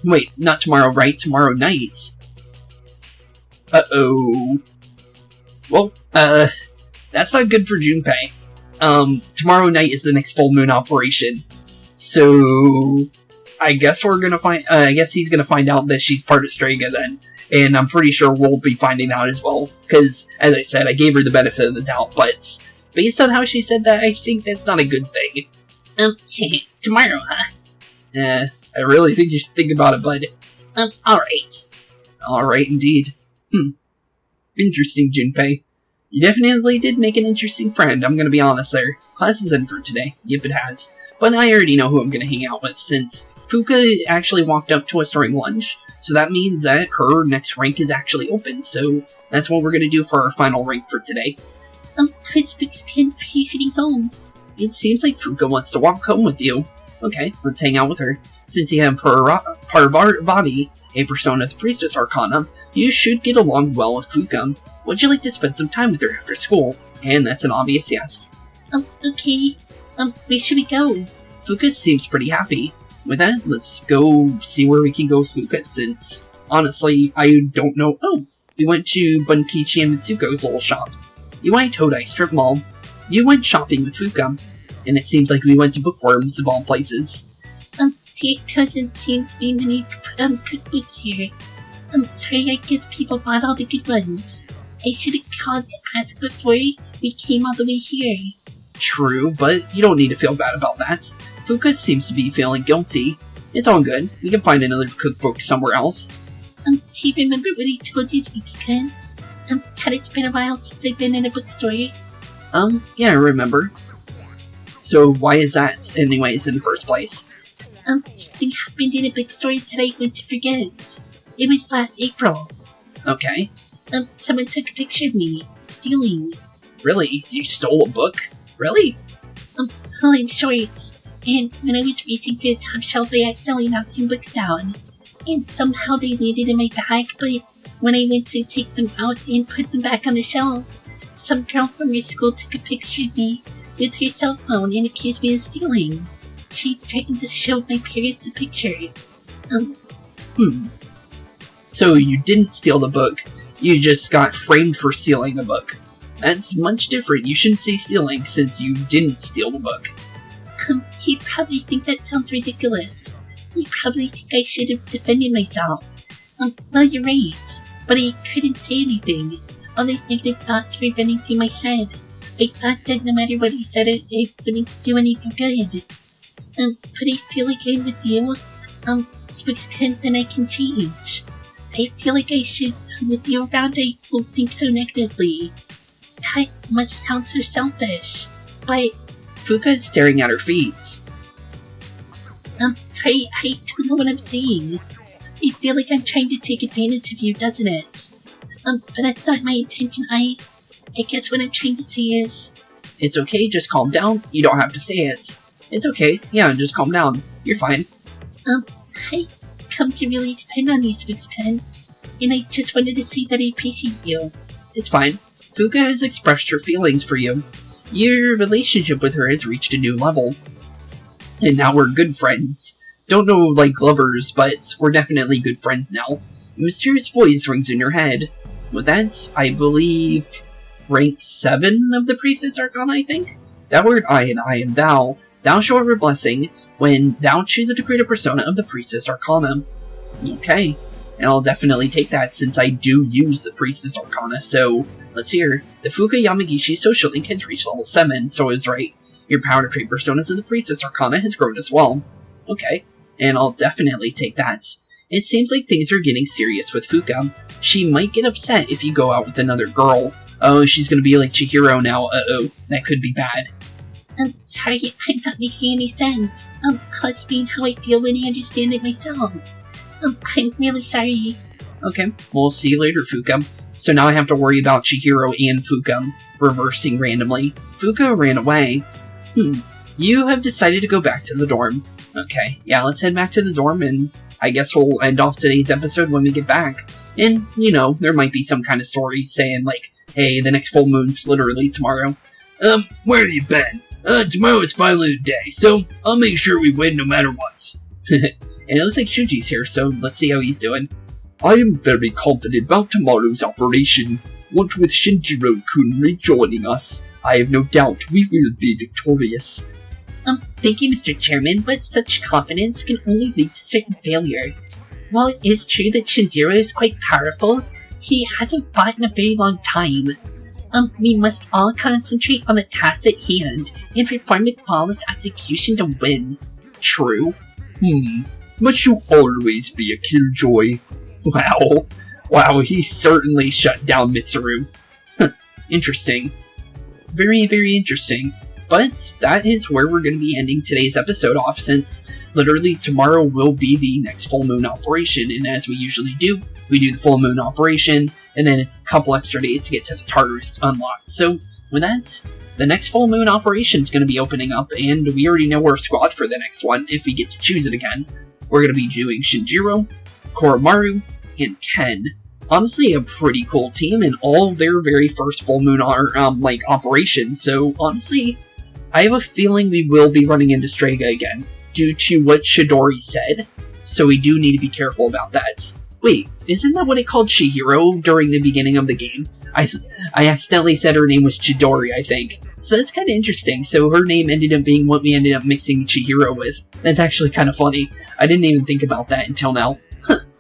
Wait, not tomorrow, right? Tomorrow night. Uh-oh. Well, that's not good for Junpei. Tomorrow night is the next full moon operation. So, I guess I guess he's gonna find out that she's part of Strega then. And I'm pretty sure we'll be finding out as well. Because, as I said, I gave her the benefit of the doubt, but based on how she said that, I think that's not a good thing. Tomorrow, huh? I really think you should think about it, bud. Alright. Alright, indeed. Interesting, Junpei. You definitely did make an interesting friend, I'm gonna be honest there. Class is in for today. Yep, it has. But I already know who I'm gonna hang out with, since Fuka actually walked up to us during lunch, so that means that her next rank is actually open, so that's what we're gonna do for our final rank for today. Hi, Spooks, are you heading home? It seems like Fuka wants to walk home with you. Okay, let's hang out with her. Since you have Parvati, a persona of the Priestess Arcana, you should get along well with Fuka. Would you like to spend some time with her after school? And that's an obvious yes. Okay. Where should we go? Fuka seems pretty happy. With that, let's go see where we can go with Fuka, since, honestly, I don't know. Oh, we went to Bunkichi and Mitsuko's little shop. You went to Todai Strip Mall. You went shopping with Fuka. And it seems like we went to Bookworms of all places. There doesn't seem to be many cookbooks here. I'm sorry, I guess people bought all the good ones. I should have called to ask before we came all the way here. True, but you don't need to feel bad about that. Fuka seems to be feeling guilty. It's all good. We can find another cookbook somewhere else. Do you remember what I told you, Spooks-kun? That it's been a while since I've been in a bookstore. Yeah, I remember. So why is that, anyways, in the first place? Something happened in a bookstore that I went to forget. It was last April. Okay. Someone took a picture of me, stealing. Really? You stole a book? Really? Well, I'm short, and when I was reaching for the top shelf, I accidentally knocked some books down. And somehow they landed in my bag, but when I went to take them out and put them back on the shelf, some girl from your school took a picture of me with her cell phone and accused me of stealing. She threatened to show my parents a picture. So you didn't steal the book, you just got framed for stealing a book. That's much different. You shouldn't say stealing, since you didn't steal the book. You probably think that sounds ridiculous. You probably think I should have defended myself. Well, you're right, but I couldn't say anything. All these negative thoughts were running through my head. I thought that no matter what I said, it wouldn't do anything good. But I feel like I'm with you, Spooks, then I can change. I feel like I should, with you around, I won't think so negatively. That must sound so selfish, but... Fuka is staring at her feet. Sorry, I don't know what I'm saying. I feel like I'm trying to take advantage of you, doesn't it? But that's not my intention. I guess what I'm trying to say is... It's okay, just calm down. You don't have to say it. It's okay, yeah, just calm down. You're fine. I come to really depend on you, Spooks, and I just wanted to say that I appreciate you. It's fine. Fuka has expressed her feelings for you. Your relationship with her has reached a new level. And now we're good friends. Don't know like lovers, but we're definitely good friends now. A mysterious voice rings in your head. With that, I believe, rank 7 of the Priestess Arcana, I think? That word I and I am thou. Thou shall have a blessing when thou choosest to create a persona of the Priestess Arcana. Okay, and I'll definitely take that since I do use the Priestess Arcana, so let's hear. The Fuka Yamagishi social link has reached level 7, so I was right. Your power to create personas of the Priestess Arcana has grown as well. Okay, and I'll definitely take that. It seems like things are getting serious with Fuka. She might get upset if you go out with another girl. Oh, she's gonna be like Chihiro now, uh-oh, that could be bad. Sorry, I'm not making any sense. I'll explain how I feel when I understand it myself. I'm really sorry. Okay, we'll see you later, Fuka. So now I have to worry about Chihiro and Fuka reversing randomly. Fuka ran away. You have decided to go back to the dorm. Okay, yeah, let's head back to the dorm, and I guess we'll end off today's episode when we get back. And, you know, there might be some kind of story saying, like, hey, the next full moon's literally tomorrow. Where have you been? Tomorrow is finally the day, so I'll make sure we win no matter what. And it looks like Shuji's here, so let's see how he's doing. I am very confident about tomorrow's operation. What with Shinjiro-kun rejoining us, I have no doubt we will be victorious. Thank you, Mr. Chairman, but such confidence can only lead to certain failure. While it is true that Shinjiro is quite powerful, he hasn't fought in a very long time. We must all concentrate on the task at hand and perform with flawless execution to win. True. Must you always be a killjoy? Wow, he certainly shut down Mitsuru. Interesting. Very, very interesting. But that is where we're going to be ending today's episode off, since literally tomorrow will be the next full moon operation, and as we usually do, we do the full moon operation, and then a couple extra days to get to the Tartarus unlocked. So, with that, the next full moon operation is going to be opening up, and we already know our squad for the next one, if we get to choose it again. We're going to be doing Shinjiro, Koromaru, and Ken. Honestly, a pretty cool team, and all their very first full moon operation, so honestly, I have a feeling we will be running into Strega again, due to what Chidori said, so we do need to be careful about that. Wait, isn't that what it called Chihiro during the beginning of the game? I accidentally said her name was Chidori, I think. So that's kind of interesting, so her name ended up being what we ended up mixing Chihiro with. That's actually kind of funny. I didn't even think about that until now.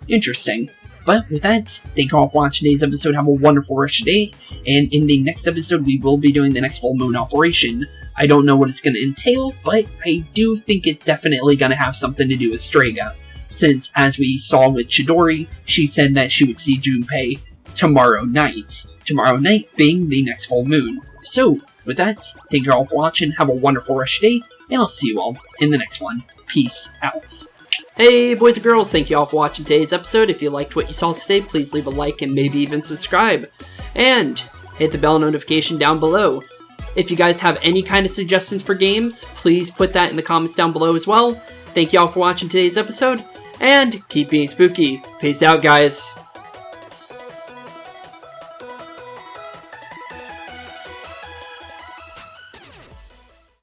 Interesting. But with that, thank you all for watching today's episode. Have a wonderful rest of the day, and in the next episode, we will be doing the next full moon operation. I don't know what it's going to entail, but I do think it's definitely going to have something to do with Strega, since, as we saw with Chidori, she said that she would see Junpei tomorrow night being the next full moon. So, with that, thank you all for watching, have a wonderful rest of the day, and I'll see you all in the next one. Peace out. Hey boys and girls, thank you all for watching today's episode. If you liked what you saw today, please leave a like and maybe even subscribe. And hit the bell notification down below. If you guys have any kind of suggestions for games, please put that in the comments down below as well. Thank you all for watching today's episode, and keep being spooky. Peace out, guys.